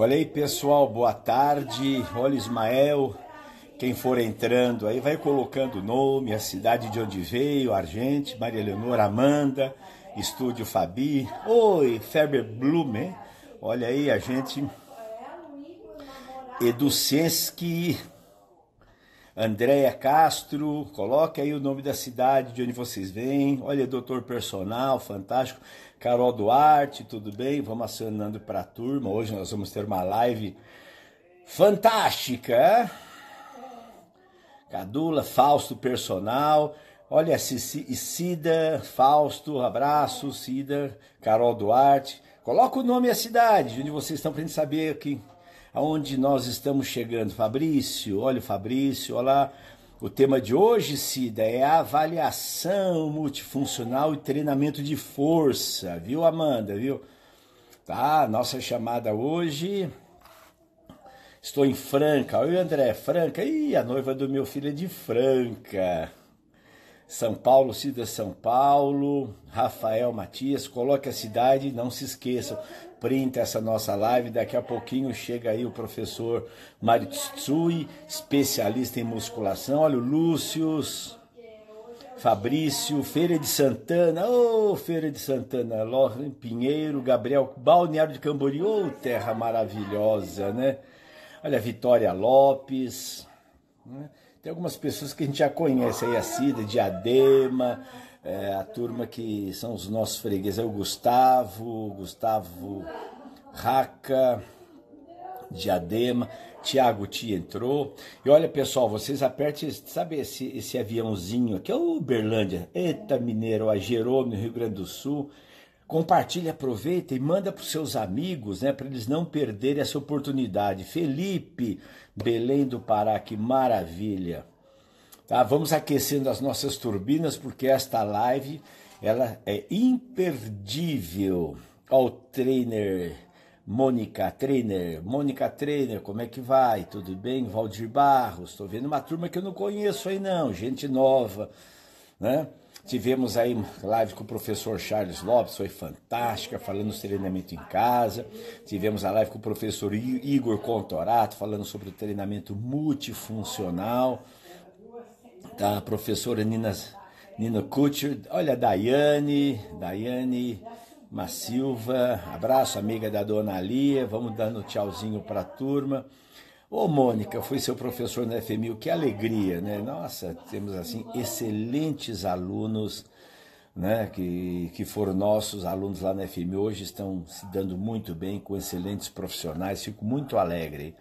Olha aí, pessoal, boa tarde. Olha, Ismael, quem for entrando aí, vai colocando o nome, a cidade de onde veio, Argente, Maria Leonora, Amanda, Estúdio Fabi. Oi, Ferber Blume. Olha aí, a gente, Educenski, Andréia Castro, coloque aí o nome da cidade de onde vocês vêm. Olha, doutor personal, fantástico. Carol Duarte, tudo bem? Vamos acionando para a turma. Hoje nós vamos ter uma live fantástica. Cadula, Fausto personal. Olha, Cida, Fausto, abraço, Cida, Carol Duarte. Coloca o nome e a cidade de onde vocês estão para a gente saber aqui. Aonde nós estamos chegando. Fabrício, olha o Fabrício, olha lá. O tema de hoje, Cida, é avaliação multifuncional e treinamento de força, viu, Amanda, viu? Tá, nossa chamada hoje, estou em Franca. Oi, André, Franca, ih, a noiva do meu filho é de Franca. São Paulo, Cida, São Paulo, Rafael Matias, coloque a cidade, não se esqueçam, printa essa nossa live, daqui a pouquinho chega aí o professor Mário Tsui, especialista em musculação, olha o Lúcio, Fabrício, Feira de Santana, Feira de Santana, Lohan Pinheiro, Gabriel, Balneário de Camboriú, terra maravilhosa, né? Olha, Vitória Lopes, né? Tem algumas pessoas que a gente já conhece aí, a Cida, Diadema, a turma que são os nossos fregueses, é o Gustavo Raca, Diadema, Tiago Tia entrou. E olha, pessoal, vocês apertem, sabe esse aviãozinho aqui, é o Uberlândia, eita mineiro, a Jerônimo, Rio Grande do Sul. Compartilha, aproveita e manda para os seus amigos, né, para eles não perderem essa oportunidade. Felipe, Belém do Pará, que maravilha. Tá, vamos aquecendo as nossas turbinas, porque esta live ela é imperdível. Ó, o Mônica Trainer, como é que vai? Tudo bem? Valdir Barros, estou vendo uma turma que eu não conheço aí não, gente nova, né? Tivemos aí live com o professor Charles Lopes, foi fantástica, falando sobre treinamento em casa. Tivemos a live com o professor Igor Contorato, falando sobre o treinamento multifuncional. Tá, a professora Nina Kutcher, olha a Daiane Massilva, abraço, amiga da dona Alia, vamos dando tchauzinho para a turma. Ô, Mônica, fui seu professor na FMU, que alegria, né? Nossa, temos assim excelentes alunos, né? Que foram nossos alunos lá na FMU, hoje estão se dando muito bem, com excelentes profissionais, fico muito alegre.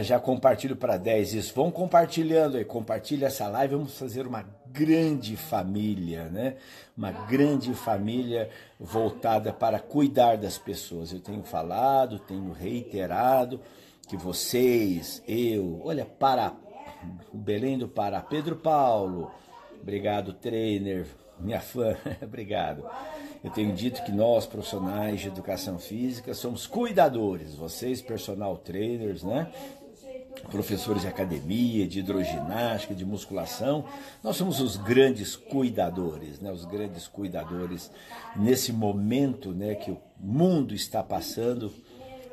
Já compartilho para 10 isso, vão compartilhando aí, compartilha essa live, vamos fazer uma grande família, né? Uma grande família voltada para cuidar das pessoas. Eu tenho falado, tenho reiterado, que vocês, olha, para Belém do Pará, Pedro Paulo, obrigado, trainer, minha fã, obrigado. Eu tenho dito que nós, profissionais de educação física, somos cuidadores, vocês, personal trainers, né? Professores de academia, de hidroginástica, de musculação, nós somos os grandes cuidadores, né? Os grandes cuidadores nesse momento, né, que o mundo está passando.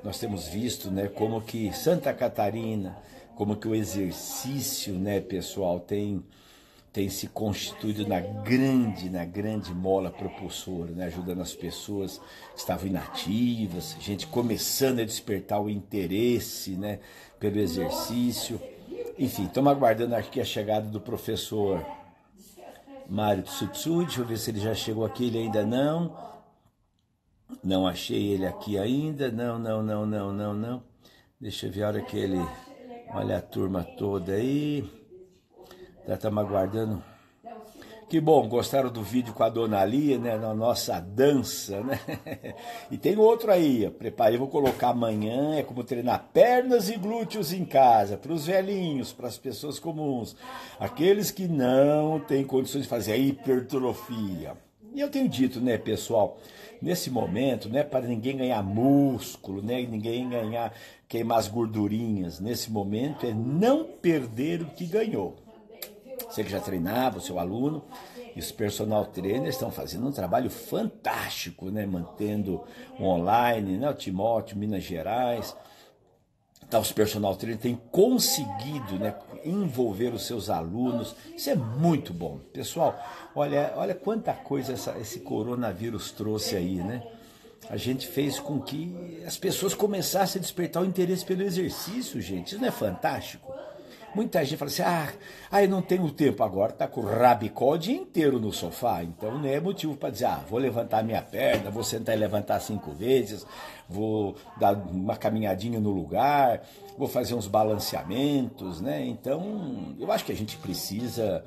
Nós temos visto, né, como que Santa Catarina, como que o exercício, né, pessoal, tem se constituído na grande mola propulsora, né, ajudando as pessoas que estavam inativas, gente começando a despertar o interesse, né, pelo exercício. Enfim, estamos aguardando aqui a chegada do professor Mário Tsui, deixa eu ver se ele já chegou aqui, ele ainda não. Não achei ele aqui ainda, não. Deixa eu ver a hora que ele... Olha a turma toda aí. Já estamos aguardando. Que bom, gostaram do vídeo com a dona Lia, né? Na nossa dança, né? E tem outro aí, preparei, vou colocar amanhã, é como treinar pernas e glúteos em casa, para os velhinhos, para as pessoas comuns, aqueles que não têm condições de fazer a hipertrofia. E eu tenho dito, né, pessoal, nesse momento, né, para ninguém ganhar músculo, né, ninguém queimar as gordurinhas, nesse momento é não perder o que ganhou. Você que já treinava, o seu aluno, E os personal trainers estão fazendo um trabalho fantástico, né? Mantendo o online, né? O Timóteo, Minas Gerais. Então, os personal trainers têm conseguido, né, envolver os seus alunos. Isso é muito bom. Pessoal, olha quanta coisa esse coronavírus trouxe aí, né? A gente fez com que as pessoas começassem a despertar o interesse pelo exercício, gente. Isso não é fantástico? Muita gente fala assim, eu não tenho tempo agora, tá com o rabicó o dia inteiro no sofá, então não é motivo para dizer, vou levantar minha perna, vou sentar e levantar 5 vezes, vou dar uma caminhadinha no lugar, vou fazer uns balanceamentos, né? Então, eu acho que a gente precisa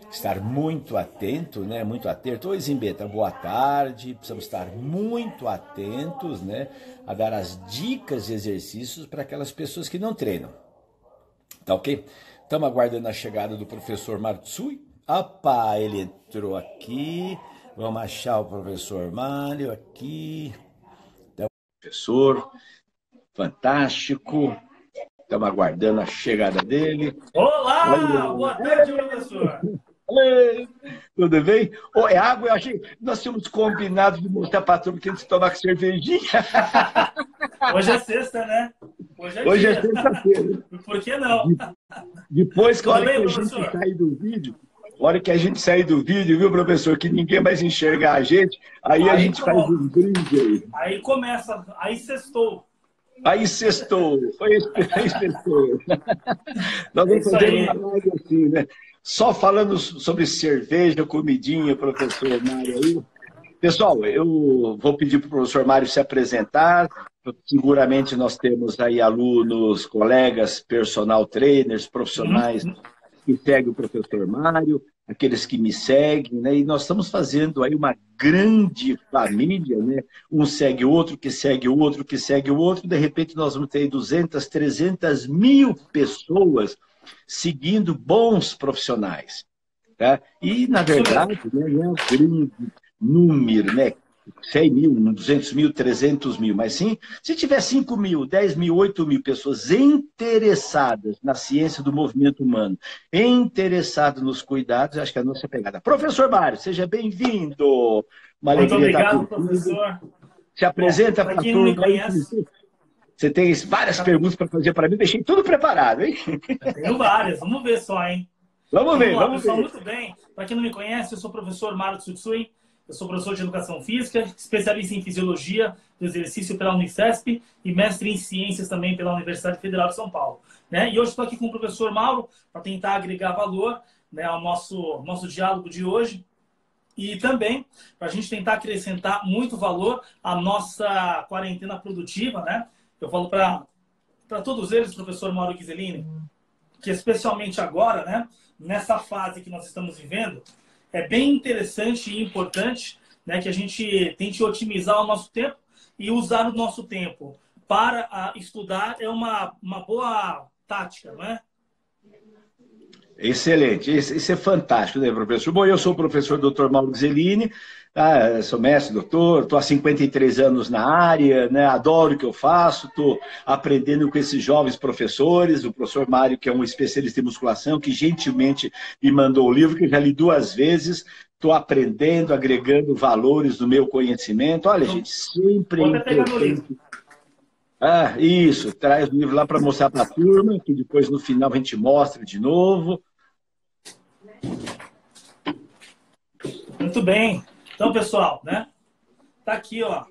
estar muito atento, né? Muito atento. Oi, Zimbeta, boa tarde. Precisamos estar muito atentos, né? A dar as dicas de exercícios para aquelas pessoas que não treinam. Tá ok? Estamos aguardando a chegada do professor Matsui. Opa, ele entrou aqui. Vamos achar o professor Mário aqui. Então, professor, fantástico. Estamos aguardando a chegada dele. Olá, boa tarde, professor. Oi, tudo bem? É água, eu achei. Nós tínhamos combinado de mostrar para a turma que a gente tomar cervejinha. Hoje é sexta, né? Hoje é sexta-feira. Por que não? Depois que a hora que a gente sair do vídeo, viu, professor, que ninguém mais enxergar a gente, aí a gente faz um brinde aí. Aí começa, aí sextou. Aí sextou. Nós vamos fazer uma live assim, né? Só falando sobre cerveja, comidinha, professor Mário aí. Pessoal, eu vou pedir para o professor Mário se apresentar. Seguramente nós temos aí alunos, colegas, personal trainers, profissionais que seguem o professor Mário, aqueles que me seguem, né? E nós estamos fazendo aí uma grande família, né? Um segue o outro, que segue o outro, que segue o outro. De repente nós vamos ter 200, 300 mil pessoas seguindo bons profissionais. Tá? E, na verdade, né, não é um grande número, né? 100 mil, 200 mil, 300 mil, mas sim, se tiver 5 mil, 10 mil, 8 mil pessoas interessadas na ciência do movimento humano, interessadas nos cuidados, acho que é a nossa pegada. Professor Mário, seja bem-vindo. Muito obrigado, professor. Se apresenta para a turma. Você tem várias perguntas para fazer para mim, deixei tudo preparado, hein? Tenho várias, vamos ver só, hein? Vamos ver. Pessoal, muito bem. Para quem não me conhece, eu sou o professor Mário Tsutsui, eu sou professor de Educação Física, especialista em Fisiologia do Exercício pela Unicesp e mestre em Ciências também pela Universidade Federal de São Paulo. Né? E hoje estou aqui com o professor Mauro para tentar agregar valor, né, ao nosso diálogo de hoje e também para a gente tentar acrescentar muito valor à nossa quarentena produtiva, né? Eu falo para todos eles, professor Mauro Ghiseline, que especialmente agora, né, nessa fase que nós estamos vivendo, é bem interessante e importante, né, que a gente tente otimizar o nosso tempo e usar o nosso tempo para estudar é uma boa tática, não é? Excelente, isso é fantástico, né, professor? Bom, eu sou o professor Dr. Mauro Ghiseline, sou mestre, doutor, estou há 53 anos na área, né, adoro o que eu faço, estou aprendendo com esses jovens professores, o professor Mário, que é um especialista em musculação, que gentilmente me mandou o livro, que eu já li 2 vezes, estou aprendendo, agregando valores no meu conhecimento. Olha, gente, sempre é importante. Isso, traz o livro lá para mostrar para a turma, que depois no final a gente mostra de novo. Muito bem. Então, pessoal, né? Tá aqui, ó,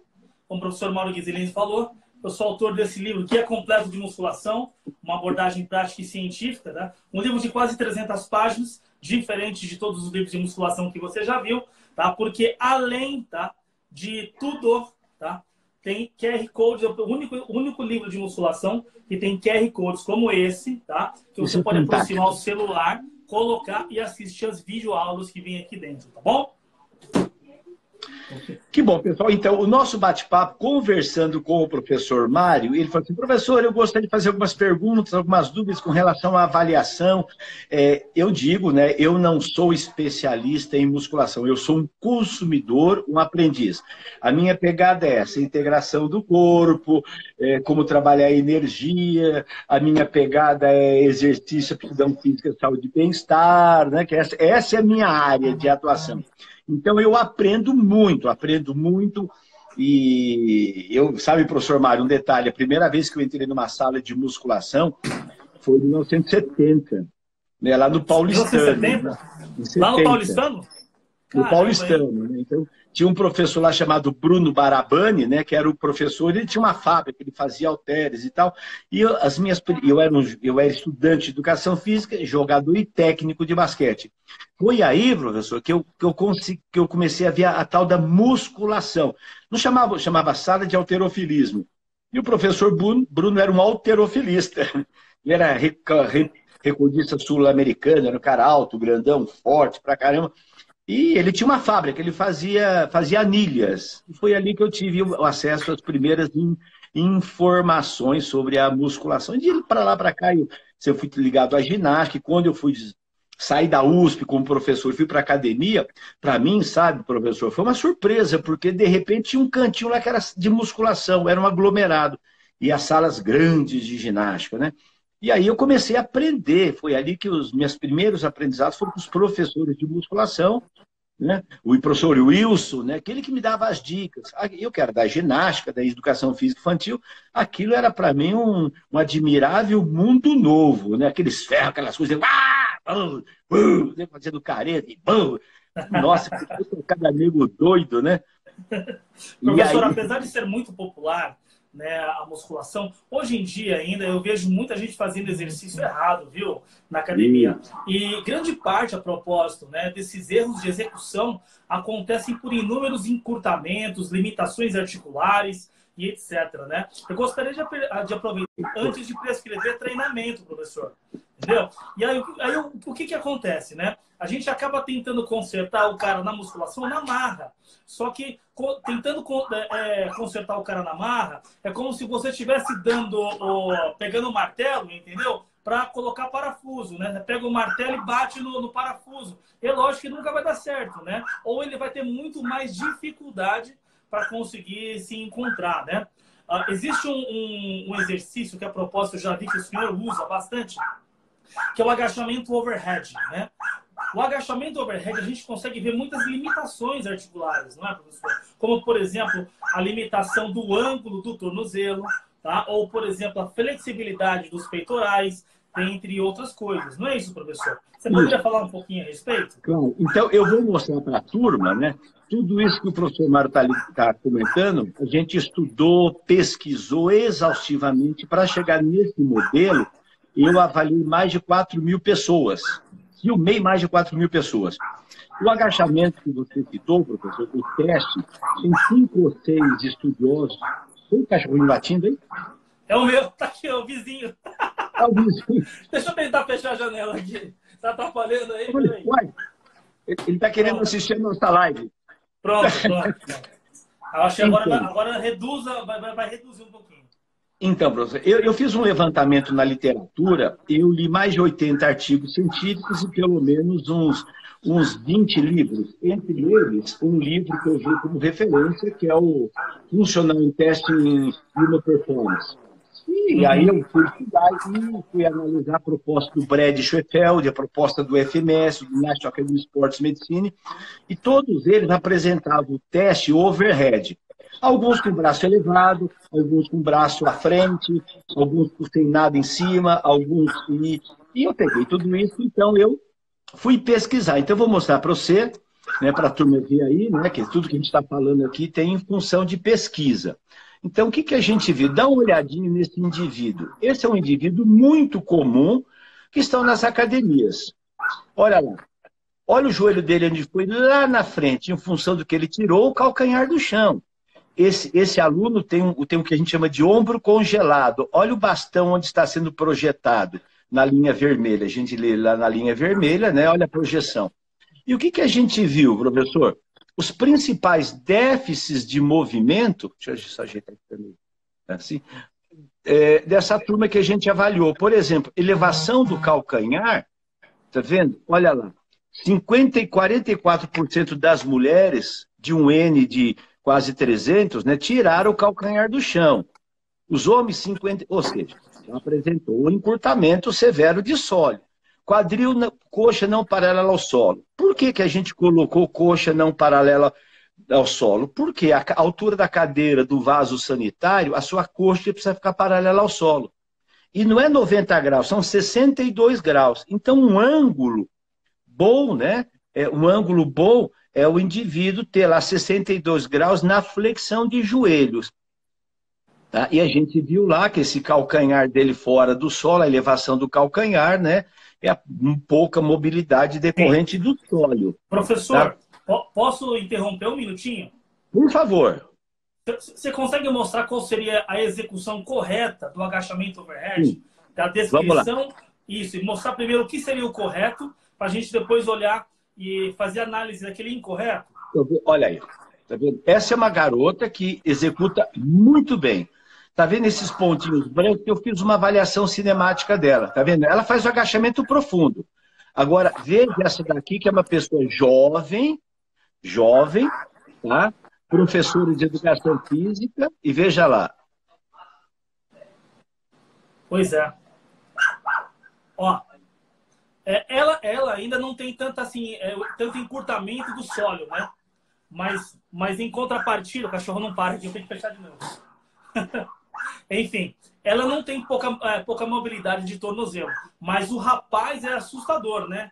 como o professor Mauro Ghiseline falou, eu sou autor desse livro que é completo de musculação, uma abordagem prática e científica, né? Um livro de quase 300 páginas, diferente de todos os livros de musculação que você já viu, tá? Porque além, tá, de tudo, tá? Tem QR Codes, é o único livro de musculação que tem QR Codes como esse, tá? Que você pode aproximar o celular, colocar e assistir as videoaulas que vem aqui dentro, tá bom? Que bom, pessoal. Então, o nosso bate-papo, conversando com o professor Mário, ele falou assim, professor, eu gostaria de fazer algumas perguntas, algumas dúvidas com relação à avaliação. Eu digo, né, eu não sou especialista em musculação, eu sou um consumidor, um aprendiz. A minha pegada é essa, integração do corpo, como trabalhar a energia, a minha pegada é exercício, aptidão física, saúde e bem-estar, né, que essa é a minha área de atuação. Então, eu aprendo muito, e eu, sabe, professor Mário, um detalhe, a primeira vez que eu entrei numa sala de musculação foi em 1970, né, lá no Paulistano. 1970? Né, em 70. Lá no Paulistano? No Paulistano, né? Então, tinha um professor lá chamado Bruno Barabani, né, que era o professor, ele tinha uma fábrica, ele fazia halteres e tal, e eu era estudante de educação física, jogador e técnico de basquete. Foi aí, professor, que eu comecei a ver a tal da musculação. Não chamava sala de halterofilismo. E o professor Bruno era um halterofilista. Ele era recordista sul-americano, era um cara alto, grandão, forte pra caramba. E ele tinha uma fábrica, ele fazia anilhas. E foi ali que eu tive o acesso às primeiras informações sobre a musculação. E de para lá para cá, eu fui ligado à ginástica. E quando eu fui sair da USP como professor e fui para a academia, para mim, sabe, professor, foi uma surpresa, porque de repente tinha um cantinho lá que era de musculação, era um aglomerado. E as salas grandes de ginástica, né? E aí eu comecei a aprender, foi ali que os meus primeiros aprendizados foram com os professores de musculação, né? O professor Wilson, né? Aquele que me dava as dicas. Eu que era da ginástica, da educação física infantil, aquilo era para mim um admirável mundo novo, né? Aqueles ferros, aquelas coisas, fazendo careta, nossa, cada amigo doido, né? Professor, apesar de ser muito popular, né, a musculação, hoje em dia ainda eu vejo muita gente fazendo exercício errado, viu, na academia. E grande parte, a propósito, né, desses erros de execução acontecem por inúmeros encurtamentos, limitações articulares e etc, né? Eu gostaria de aproveitar antes de prescrever treinamento, professor. Entendeu? E aí o que acontece, né? A gente acaba tentando consertar o cara na musculação na marra. Só que tentando consertar o cara na marra, é como se você estivesse pegando o martelo, entendeu? Para colocar parafuso, né? Você pega o martelo e bate no parafuso. É lógico que nunca vai dar certo, né? Ou ele vai ter muito mais dificuldade para conseguir se encontrar, né? Existe um exercício que, a propósito, eu já vi que o senhor usa bastante, que é o agachamento overhead, né? O agachamento overhead, a gente consegue ver muitas limitações articulares, não é, professor? Como, por exemplo, a limitação do ângulo do tornozelo, tá? Ou, por exemplo, a flexibilidade dos peitorais, entre outras coisas. Não é isso, professor? Você poderia falar um pouquinho a respeito? Claro. Então, eu vou mostrar para a turma, né? Tudo isso que o professor Mário está comentando, a gente estudou, pesquisou exaustivamente para chegar nesse modelo. Eu avaliei mais de 4.000 pessoas. Filmei mais de 4.000 pessoas. O agachamento que você citou, professor, o teste, tem 5 ou 6 estudiosos. Tem um cachorrinho latindo aí? É o meu, tá aqui, é o vizinho. É o vizinho. Deixa eu tentar fechar a janela aqui. Tá atrapalhando aí? Uai, ele está querendo assistir a nossa live. Pronto. Eu acho que agora vai reduzir um pouquinho. Então, professor, eu fiz um levantamento na literatura, eu li mais de 80 artigos científicos e pelo menos uns 20 livros. Entre eles, um livro que eu vi como referência, que é o Functional Testing Human Performance. E aí eu fui estudar e fui analisar a proposta do Brad Schoenfeld, a proposta do FMS, do National Academy of Sports Medicine, e todos eles apresentavam o teste overhead. Alguns com o braço elevado, alguns com o braço à frente, alguns sem nada em cima, alguns... E eu peguei tudo isso, então eu fui pesquisar. Então eu vou mostrar para você, né, para a turma ver aí, né, que tudo que a gente está falando aqui tem em função de pesquisa. Então, o que a gente viu? Dá uma olhadinha nesse indivíduo. Esse é um indivíduo muito comum que estão nas academias. Olha lá. Olha o joelho dele onde foi lá na frente, em função do que ele tirou o calcanhar do chão. Esse aluno tem o que a gente chama de ombro congelado. Olha o bastão onde está sendo projetado, na linha vermelha. A gente lê lá na linha vermelha, né? Olha a projeção. E o que a gente viu, professor? os principais déficits de movimento, deixa eu ajeitar aqui também, assim, dessa turma que a gente avaliou. Por exemplo, elevação do calcanhar, tá vendo? Olha lá, 44% das mulheres de um N de quase 300, né, tiraram o calcanhar do chão. Os homens, 50%, ou seja, apresentou um encurtamento severo de sólido. Quadril, coxa não paralela ao solo. Por que a gente colocou coxa não paralela ao solo? Porque a altura da cadeira do vaso sanitário, a sua coxa precisa ficar paralela ao solo. E não é 90 graus, são 62 graus. Então, um ângulo bom, né? Um ângulo bom é o indivíduo ter lá 62 graus na flexão de joelhos. Tá? E a gente viu lá que esse calcanhar dele fora do solo, a elevação do calcanhar, né? É pouca mobilidade decorrente do sólio. Professor, tá? Posso interromper um minutinho? Por favor. Você consegue mostrar qual seria a execução correta do agachamento overhead? Sim. Da descrição? Isso, e mostrar primeiro o que seria o correto, para a gente depois olhar e fazer análise daquele incorreto? Olha aí. Tá vendo? Essa é uma garota que executa muito bem. Tá vendo esses pontinhos brancos? Eu fiz uma avaliação cinemática dela. Tá vendo? Ela faz o agachamento profundo. Agora, veja essa daqui, que é uma pessoa jovem, tá? Professora de educação física, e veja lá. Pois é. Ó, ela ainda não tem tanto, assim, tanto encurtamento do sólio, né? Mas em contrapartida, o cachorro não para aqui, eu tenho que fechar de novo. Enfim, ela não tem pouca mobilidade de tornozelo, mas o rapaz é assustador, né?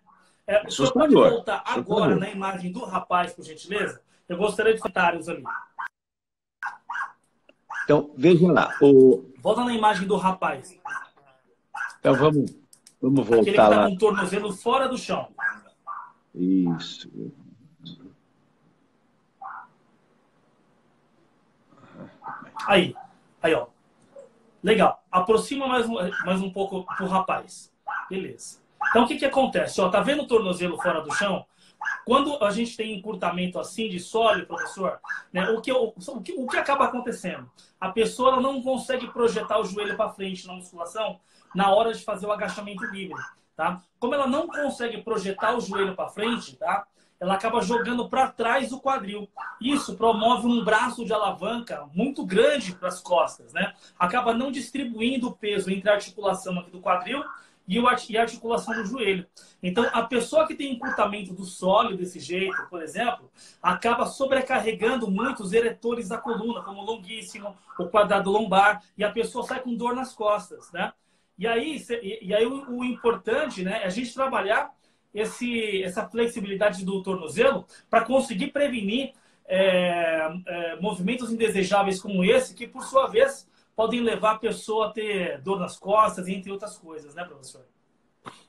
O senhor pode voltar agora na imagem do rapaz, por gentileza? Eu gostaria de comentários ali. Então, veja lá. Volta na imagem do rapaz. Então, vamos voltar aquele que tá lá. Com o tornozelo fora do chão. Isso. Aí, ó. Legal. Aproxima mais um pouco pro rapaz. Beleza. Então, o que acontece? Ó, tá vendo o tornozelo fora do chão? Quando a gente tem encurtamento assim de sólio, professor, né, o que acaba acontecendo? A pessoa ela não consegue projetar o joelho para frente na musculação na hora de fazer o agachamento livre, tá? Como ela não consegue projetar o joelho para frente, tá? Ela acaba jogando para trás do quadril. Isso promove um braço de alavanca muito grande para as costas, né? Acaba não distribuindo o peso entre a articulação aqui do quadril e a articulação do joelho. Então, a pessoa que tem encurtamento do sólio desse jeito, por exemplo, acaba sobrecarregando muito os eretores da coluna, como o longuíssimo, o quadrado lombar, e a pessoa sai com dor nas costas, né? E aí o importante, né, é a gente trabalhar essa flexibilidade do tornozelo para conseguir prevenir movimentos indesejáveis como esse, que, por sua vez, podem levar a pessoa a ter dor nas costas, entre outras coisas, né, professor?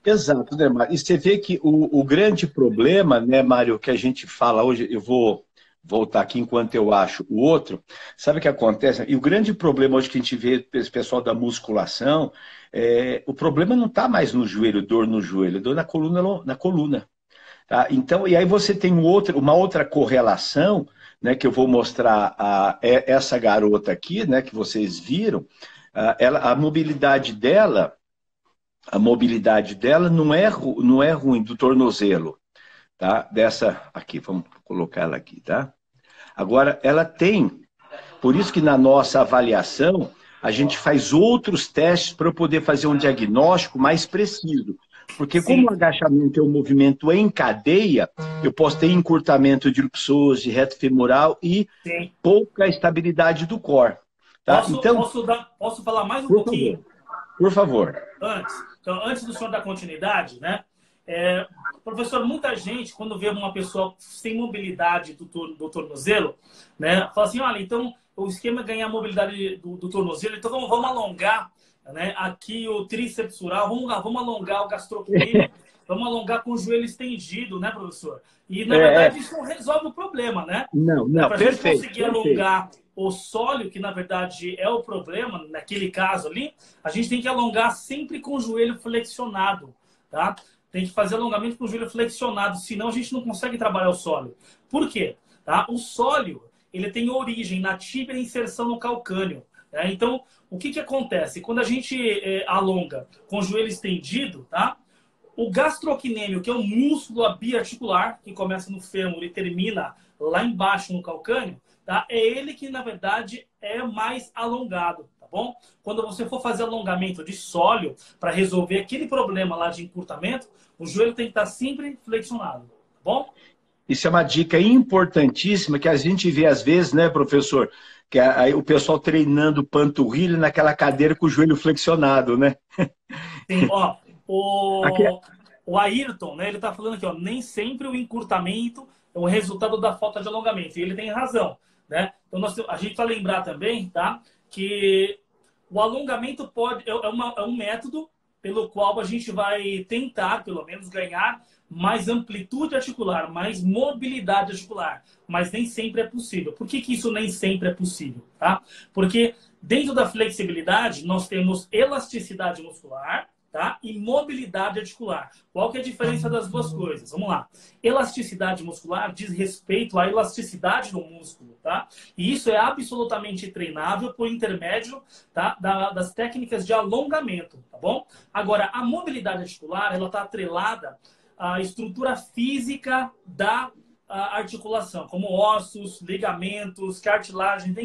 Exato, né, Mário? E você vê que o grande problema, né, Mário, que a gente fala hoje, eu vou voltar aqui enquanto eu acho o outro, sabe o que acontece? E o grande problema hoje que a gente vê, esse pessoal da musculação, o problema não está mais no joelho, dor no joelho, dor na coluna. Tá? Então, e aí você tem uma outra correlação, né, que eu vou mostrar essa garota aqui, né, que vocês viram, a mobilidade dela não é ruim do tornozelo, tá? Aqui, vamos colocar ela aqui, tá? Agora, ela tem, por isso que na nossa avaliação, a gente faz outros testes para poder fazer um diagnóstico mais preciso. Porque como o agachamento é um movimento em cadeia, eu posso ter encurtamento de ipsos, de reto femoral e pouca estabilidade do core. Tá? Posso falar mais um pouquinho? Por favor. Antes do senhor dar continuidade, né? Professor, muita gente, quando vê uma pessoa sem mobilidade do tornozelo, né, fala assim, olha, então o esquema é ganhar mobilidade do tornozelo, então vamos alongar, né, aqui o tríceps rural, vamos alongar o gastrocnêmio, vamos alongar com o joelho estendido, né, professor? E, na verdade, isso não resolve o problema, né? Não, para a gente conseguir alongar o sólio, que na verdade é o problema, naquele caso ali, a gente tem que alongar sempre com o joelho flexionado, tá? Tem que fazer alongamento com o joelho flexionado, senão a gente não consegue trabalhar o sólio. Por quê? Tá? O sóleo, ele tem origem na tíbia e inserção no calcâneo. Né? Então, o que acontece? Quando a gente alonga com o joelho estendido, tá? O gastrocnêmio, que é um músculo biarticular, que começa no fêmur e termina lá embaixo no calcâneo, tá? É ele que, na verdade, é mais alongado, tá bom? Quando você for fazer alongamento de sóleo, para resolver aquele problema lá de encurtamento, o joelho tem que estar sempre flexionado, tá bom? Isso é uma dica importantíssima que a gente vê às vezes, né, professor? Que aí o pessoal treinando panturrilha naquela cadeira com o joelho flexionado, né? Sim, ó. Aqui é... O Ayrton, né, ele está falando aqui, ó, nem sempre o encurtamento é o resultado da falta de alongamento. E ele tem razão, né? Então a gente vai lembrar também, tá, que o alongamento é um método pelo qual a gente vai tentar, pelo menos, ganhar mais amplitude articular, mais mobilidade articular. Mas nem sempre é possível. Por que isso nem sempre é possível? Tá? Porque dentro da flexibilidade, nós temos elasticidade muscular, tá? E mobilidade articular. Qual que é a diferença das duas coisas? Vamos lá. Elasticidade muscular diz respeito à elasticidade do músculo, tá? E isso é absolutamente treinável por intermédio, tá, das técnicas de alongamento, tá bom? Agora, a mobilidade articular, ela está atrelada à estrutura física da articulação, como ossos, ligamentos, cartilagem,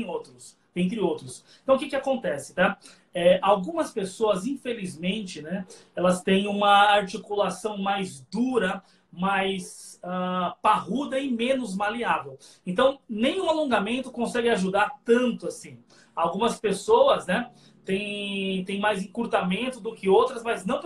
entre outros. Então, o que acontece, tá? Algumas pessoas, infelizmente, né, elas têm uma articulação mais dura, mais parruda e menos maleável. Então, nenhum alongamento consegue ajudar tanto assim. Algumas pessoas, né, têm mais encurtamento do que outras, mas não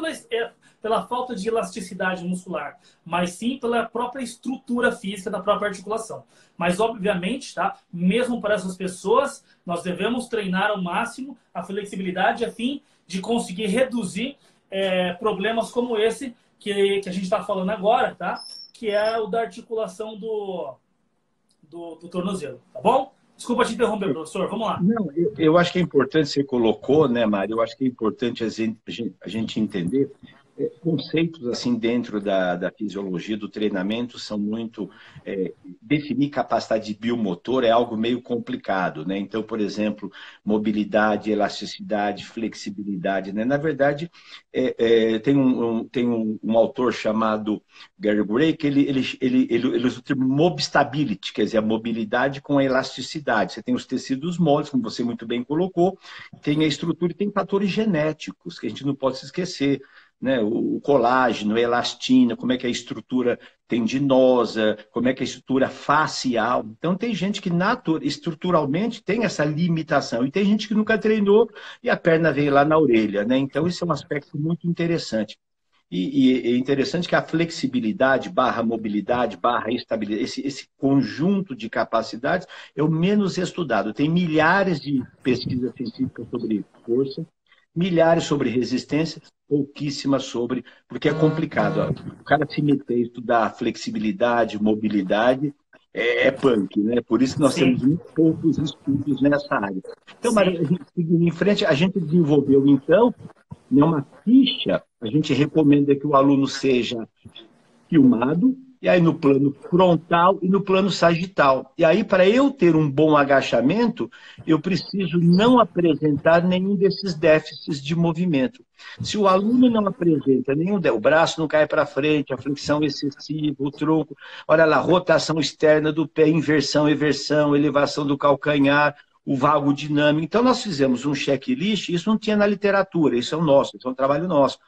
pela falta de elasticidade muscular, mas sim pela própria estrutura física da própria articulação. Mas, obviamente, tá, mesmo para essas pessoas, nós devemos treinar ao máximo a flexibilidade a fim de conseguir reduzir problemas como esse que a gente está falando agora, tá? Que é o da articulação do tornozelo, tá bom? Desculpa te interromper, professor. Vamos lá. Não, eu acho que é importante, você colocou, né, Mário? Eu acho que é importante a gente entender conceitos assim dentro da fisiologia do treinamento são muito definir capacidade biomotor é algo meio complicado, né? Então, por exemplo, mobilidade, elasticidade, flexibilidade, né? Na verdade, tem um autor chamado Gary Gray que ele usa o termo mobstability, quer dizer, a mobilidade com a elasticidade. Você tem os tecidos moles, como você muito bem colocou, tem a estrutura e tem fatores genéticos que a gente não pode se esquecer. Né, o colágeno, a elastina, como é que é a estrutura tendinosa, como é que é a estrutura facial. Então, tem gente que estruturalmente tem essa limitação, e tem gente que nunca treinou e a perna veio lá na orelha. Né? Então, esse é um aspecto muito interessante. E é interessante que a flexibilidade, barra mobilidade, barra estabilidade, esse conjunto de capacidades é o menos estudado. Tem milhares de pesquisas científicas sobre força, milhares sobre resistência, pouquíssimas sobre, porque é complicado. Ó. O cara se meter a estudar flexibilidade, mobilidade, é punk, né? Por isso que nós temos muito poucos estudos nessa área. Então, Maria, a gente seguindo em frente, a gente desenvolveu, então, uma ficha, a gente recomenda que o aluno seja filmado, e aí no plano frontal e no plano sagital. E aí, para eu ter um bom agachamento, eu preciso não apresentar nenhum desses déficits de movimento. Se o aluno não apresenta nenhum, o braço não cai para frente, a flexão excessiva, o tronco, olha lá, rotação externa do pé, inversão, eversão, elevação do calcanhar, o vago dinâmico. Então, nós fizemos um checklist, isso não tinha na literatura, isso é o nosso, isso é um trabalho nosso.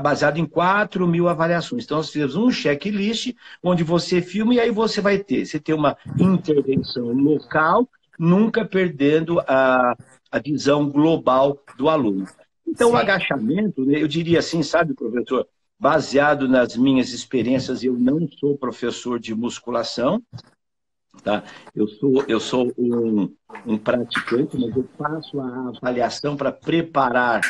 Baseado em 4.000 avaliações. Então, nós fizemos um checklist onde você filma e aí você vai ter. Você tem uma intervenção local, nunca perdendo a visão global do aluno. Então, o agachamento, né, eu diria assim, sabe, professor, baseado nas minhas experiências, eu não sou professor de musculação, tá? Eu sou um praticante, mas eu faço a avaliação para preparar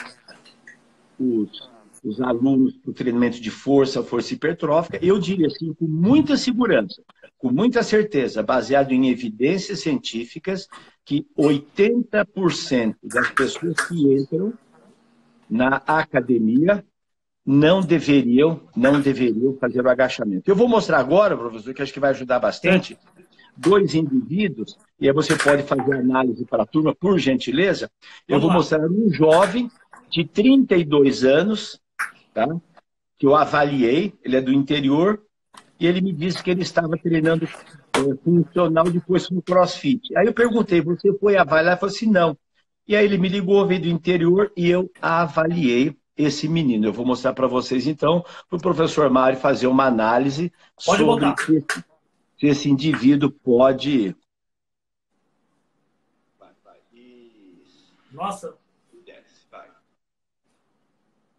os alunos para o treinamento de força hipertrófica, eu diria assim, com muita segurança, com muita certeza, baseado em evidências científicas, que 80% das pessoas que entram na academia não deveriam fazer o agachamento. Eu vou mostrar agora, professor, que acho que vai ajudar bastante, dois indivíduos, e aí você pode fazer análise para a turma, por gentileza. Eu vou mostrar um jovem de 32 anos, tá? Que eu avaliei, ele é do interior, e ele me disse que ele estava treinando funcional depois no CrossFit. Aí eu perguntei, você foi avaliar? Ele falou assim, não. E aí ele me ligou, veio do interior, e eu avaliei esse menino. Eu vou mostrar para vocês, então, para o professor Mário fazer uma análise sobre se esse indivíduo pode... Nossa.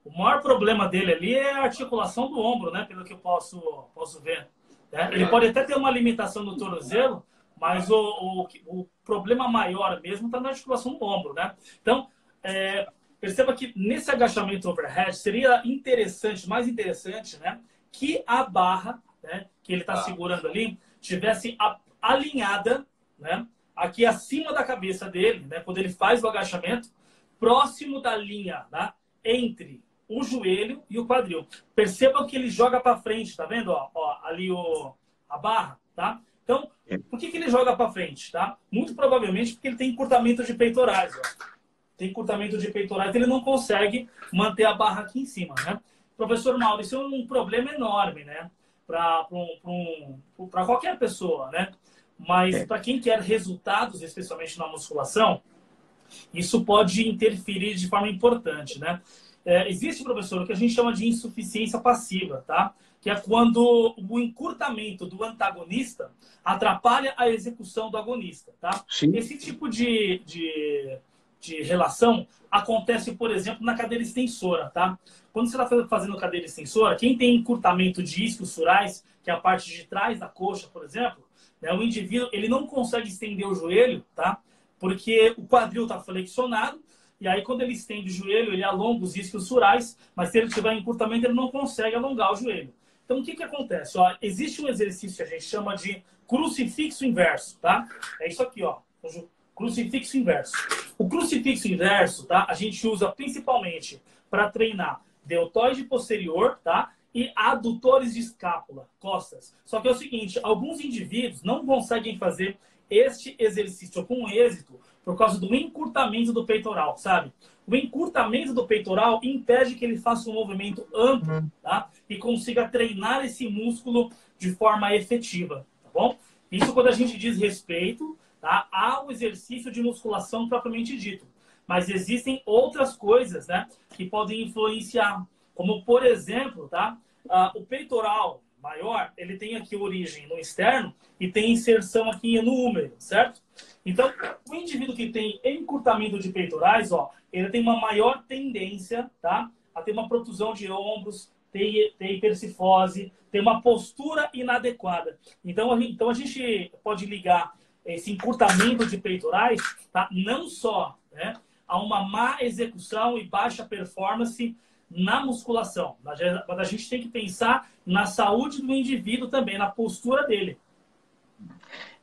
O maior problema dele ali é a articulação do ombro, né? Pelo que eu posso ver. Né? Ele pode até ter uma limitação no tornozelo, mas o problema maior mesmo está na articulação do ombro, né? Então, perceba que nesse agachamento overhead seria interessante, mais interessante, né? Que a barra, né, que ele está segurando ali, tivesse alinhada, né? Aqui acima da cabeça dele, né? Quando ele faz o agachamento, próximo da linha, né? Entre o joelho e o quadril. Percebam que ele joga para frente, tá vendo? Ó, ali a barra, tá? Então, por que ele joga para frente, tá? Muito provavelmente porque ele tem encurtamento de peitorais, ó. Tem encurtamento de peitorais, ele não consegue manter a barra aqui em cima, né? Professor Mauro, isso é um problema enorme, né? Para qualquer pessoa, né? Mas para quem quer resultados, especialmente na musculação, isso pode interferir de forma importante, né? Existe, professor, o que a gente chama de insuficiência passiva, tá? Que é quando o encurtamento do antagonista atrapalha a execução do agonista, tá? Sim. Esse tipo de relação acontece, por exemplo, na cadeira extensora, tá? Quando você está fazendo cadeira extensora, quem tem encurtamento de isquiosurais, que é a parte de trás da coxa, por exemplo, né, o indivíduo ele não consegue estender o joelho, tá? Porque o quadril está flexionado, e aí quando ele estende o joelho, ele alonga os isquiosurais, mas se ele tiver encurtamento, ele não consegue alongar o joelho. Então, o que acontece? Ó, existe um exercício que a gente chama de crucifixo inverso, tá? É isso aqui, ó. Crucifixo inverso. O crucifixo inverso, tá? A gente usa principalmente para treinar deltoide posterior, tá? E adutores de escápula, costas. Só que é o seguinte, alguns indivíduos não conseguem fazer este exercício com êxito por causa do encurtamento do peitoral, sabe? O encurtamento do peitoral impede que ele faça um movimento amplo, tá? E consiga treinar esse músculo de forma efetiva, tá bom? Isso quando a gente diz respeito, tá, ao exercício de musculação propriamente dito. Mas existem outras coisas, né, que podem influenciar. Como, por exemplo, tá, o peitoral maior, ele tem aqui origem no externo e tem inserção aqui no húmero, certo? Então, o indivíduo que tem encurtamento de peitorais, ó, ele tem uma maior tendência, tá, a ter uma protusão de ombros, ter hipercifose, ter uma postura inadequada. Então, a gente pode ligar esse encurtamento de peitorais, tá, não só, né, a uma má execução e baixa performance na musculação, mas a gente tem que pensar na saúde do indivíduo também, na postura dele.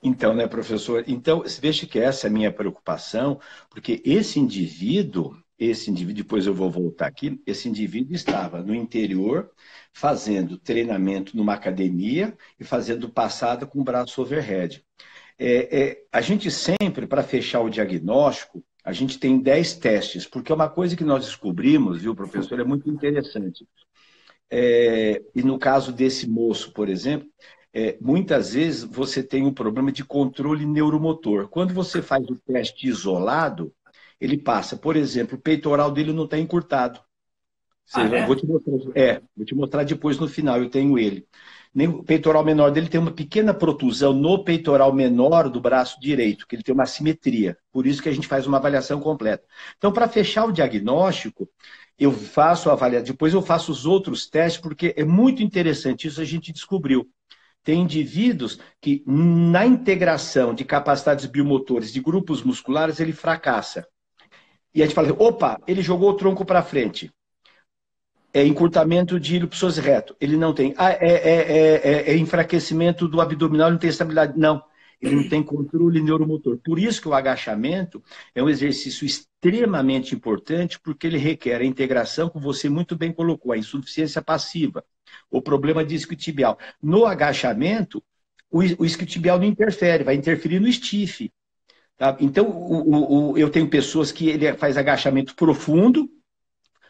Então, né, professor? Então, veja que essa é a minha preocupação, porque esse indivíduo, depois eu vou voltar aqui, esse indivíduo estava no interior fazendo treinamento numa academia e fazendo passada com o braço overhead. A gente sempre, para fechar o diagnóstico, a gente tem 10 testes, porque é uma coisa que nós descobrimos, viu, professor, é muito interessante. E no caso desse moço, por exemplo, muitas vezes você tem um problema de controle neuromotor. Quando você faz o teste isolado, ele passa, por exemplo, o peitoral dele não está encurtado. Vou te mostrar depois no final, eu tenho ele. O peitoral menor dele tem uma pequena protusão no peitoral menor do braço direito, que ele tem uma assimetria. Por isso que a gente faz uma avaliação completa. Então, para fechar o diagnóstico, eu faço a avaliação, depois eu faço os outros testes, porque é muito interessante, isso a gente descobriu. Tem indivíduos que, na integração de capacidades biomotores de grupos musculares, ele fracassa. E a gente fala, opa, ele jogou o tronco para frente. Encurtamento de ilipsose reto. Ele não tem. Enfraquecimento do abdominal, ele não tem estabilidade. Não. Ele não tem controle neuromotor. Por isso que o agachamento é um exercício extremamente importante, porque ele requer a integração, como você muito bem colocou, a insuficiência passiva, o problema isquiotibial. No agachamento, o isquiotibial não interfere, vai interferir no stiff. Tá? Então, eu tenho pessoas que ele faz agachamento profundo,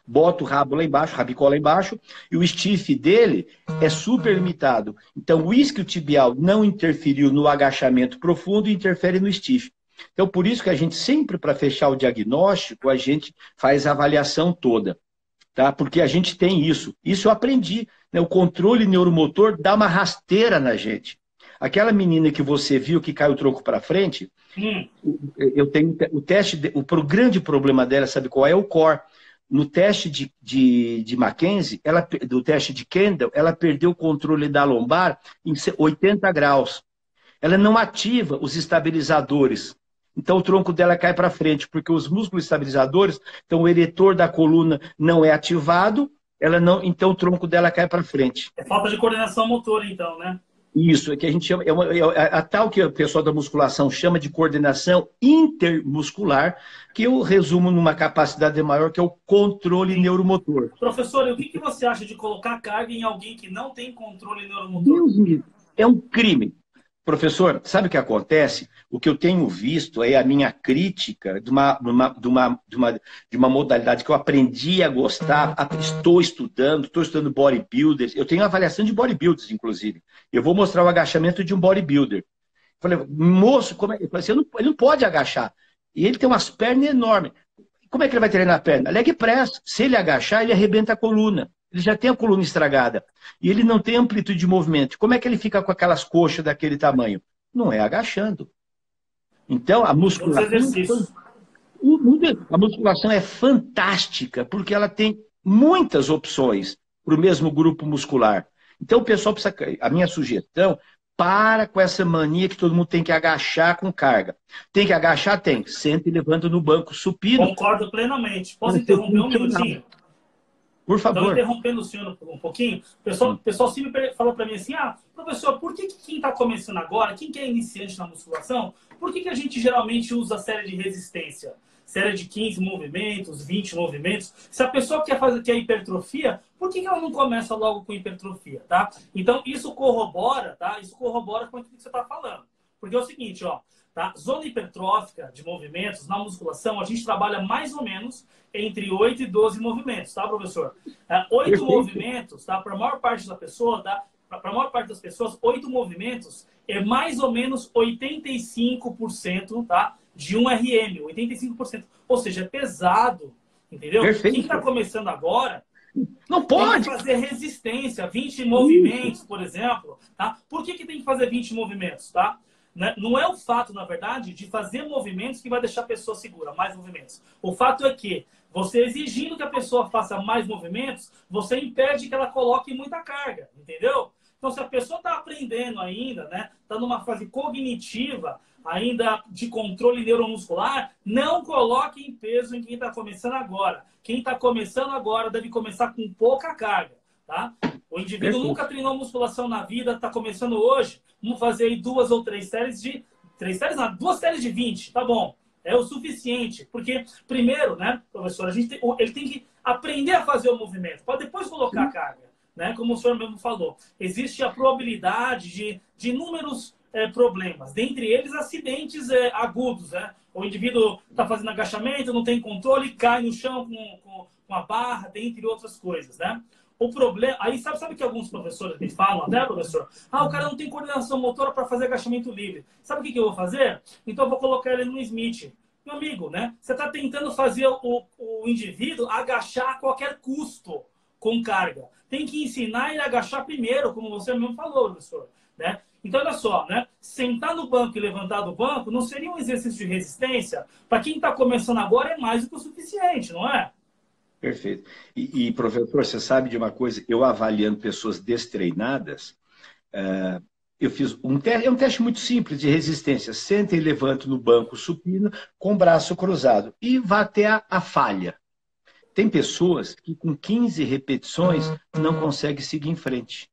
bota o rabo lá embaixo, o rabicó lá embaixo, e o stiff dele é super limitado. Então, o isquiotibial não interferiu no agachamento profundo e interfere no stiff. Então, por isso que a gente sempre, para fechar o diagnóstico, a gente faz a avaliação toda. Tá? Porque a gente tem isso. Isso eu aprendi. Né? O controle neuromotor dá uma rasteira na gente. Aquela menina que você viu que caiu o tronco para frente, eu tenho o teste, o grande problema dela, sabe qual é? O core. No teste de Mackenzie, do teste de Kendall, ela perdeu o controle da lombar em 80 graus. Ela não ativa os estabilizadores. Então o tronco dela cai para frente, porque os músculos estabilizadores, então o eretor da coluna não é ativado, então o tronco dela cai para frente. É falta de coordenação motora, então, né? Isso, é que a gente chama, a tal que o pessoal da musculação chama de coordenação intermuscular, que eu resumo numa capacidade maior, que é o controle neuromotor. Professor, e o que você acha de colocar carga em alguém que não tem controle neuromotor? Deus me livre, é um crime. Professor, sabe o que acontece? O que eu tenho visto é a minha crítica de uma modalidade que eu aprendi a gostar, estou estudando bodybuilders, eu tenho avaliação de bodybuilders, inclusive. Eu vou mostrar o agachamento de um bodybuilder. Falei, moço, ele não pode agachar. E ele tem umas pernas enormes. Como é que ele vai treinar a perna? Leg press. Se ele agachar, ele arrebenta a coluna. Ele já tem a coluna estragada. E ele não tem amplitude de movimento. Como é que ele fica com aquelas coxas daquele tamanho? Não é agachando. Então, a musculação é fantástica, porque ela tem muitas opções para o mesmo grupo muscular. Então, o pessoal precisa... A minha sugestão, para com essa mania que todo mundo tem que agachar com carga. Tem que agachar? Tem. Senta e levanta no banco supino. Concordo plenamente. Posso interromper um minutinho? Por favor. Então, interrompendo o senhor um pouquinho, o pessoal sempre fala para mim assim, professor, por que quem está começando agora, quem que é iniciante na musculação, por que a gente geralmente usa a série de resistência? Série de 15 movimentos, 20 movimentos. Se a pessoa quer hipertrofia, por que ela não começa logo com hipertrofia, tá? Então, isso corrobora, tá? Isso corrobora com aquilo que você está falando. Porque é o seguinte, ó, tá? Zona hipertrófica de movimentos, na musculação, a gente trabalha mais ou menos entre 8 e 12 movimentos, tá, professor? 8 movimentos, tá? Para a maior parte da pessoa, tá? Para a maior parte das pessoas, 8 movimentos é mais ou menos 85%, tá? De um RM, 85%. Ou seja, é pesado, entendeu? Perfeito. Quem está começando agora não pode tem que fazer resistência, 20 movimentos, por exemplo, tá? Por que tem que fazer 20 movimentos, tá? Não é o fato, na verdade, de fazer movimentos que vai deixar a pessoa segura, mais movimentos. O fato é que você exigindo que a pessoa faça mais movimentos, você impede que ela coloque muita carga, entendeu? Então, se a pessoa está aprendendo ainda, né, está numa fase cognitiva, ainda de controle neuromuscular, não coloque em peso em quem está começando agora. Quem está começando agora deve começar com pouca carga, tá? O indivíduo nunca treinou musculação na vida, está começando hoje, vamos fazer aí 2 ou 3 séries de... 3 séries não, 2 séries de 20, tá bom. É o suficiente, porque primeiro, né, professor, ele tem que aprender a fazer o movimento, para depois colocar a carga, né? Como o senhor mesmo falou, existe a probabilidade de inúmeros problemas, dentre eles acidentes agudos, né? O indivíduo está fazendo agachamento, não tem controle, cai no chão com a barra, dentre outras coisas, né? O problema... Aí sabe que alguns professores me falam, até, professor? O cara não tem coordenação motora para fazer agachamento livre. Sabe o que eu vou fazer? Então eu vou colocar ele no Smith. Meu amigo, né? Você está tentando fazer o indivíduo agachar a qualquer custo com carga. Tem que ensinar ele a agachar primeiro, como você mesmo falou, professor, né? Então, olha só, né? Sentar no banco e levantar do banco não seria um exercício de resistência? Para quem está começando agora é mais do que o suficiente, não é? Perfeito. E, professor, você sabe de uma coisa? Eu avaliando pessoas destreinadas, eu fiz é um teste muito simples de resistência. Senta e levanta no banco supino com o braço cruzado e vá até a falha. Tem pessoas que com 15 repetições não conseguem seguir em frente.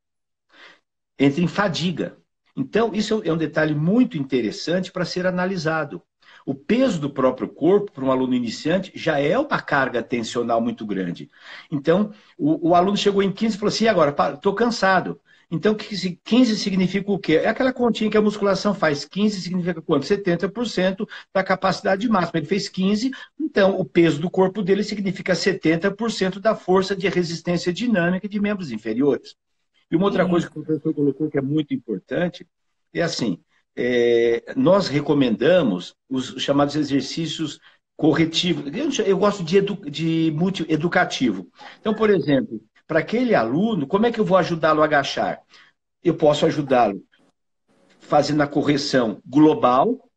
Entra em fadiga. Então, isso é um detalhe muito interessante para ser analisado. O peso do próprio corpo, para um aluno iniciante, já é uma carga tensional muito grande. Então, o aluno chegou em 15 e falou assim, e agora? Estou cansado. Então, 15 significa o quê? É aquela continha que a musculação faz. 15 significa quanto? 70% da capacidade máxima. Ele fez 15, então o peso do corpo dele significa 70% da força de resistência dinâmica de membros inferiores. E uma outra coisa que o professor colocou que é muito importante é assim, nós recomendamos os chamados exercícios corretivos. Eu gosto de multi-educativo. Então, por exemplo, para aquele aluno, como é que eu vou ajudá-lo a agachar? Eu posso ajudá-lo fazendo a correção global,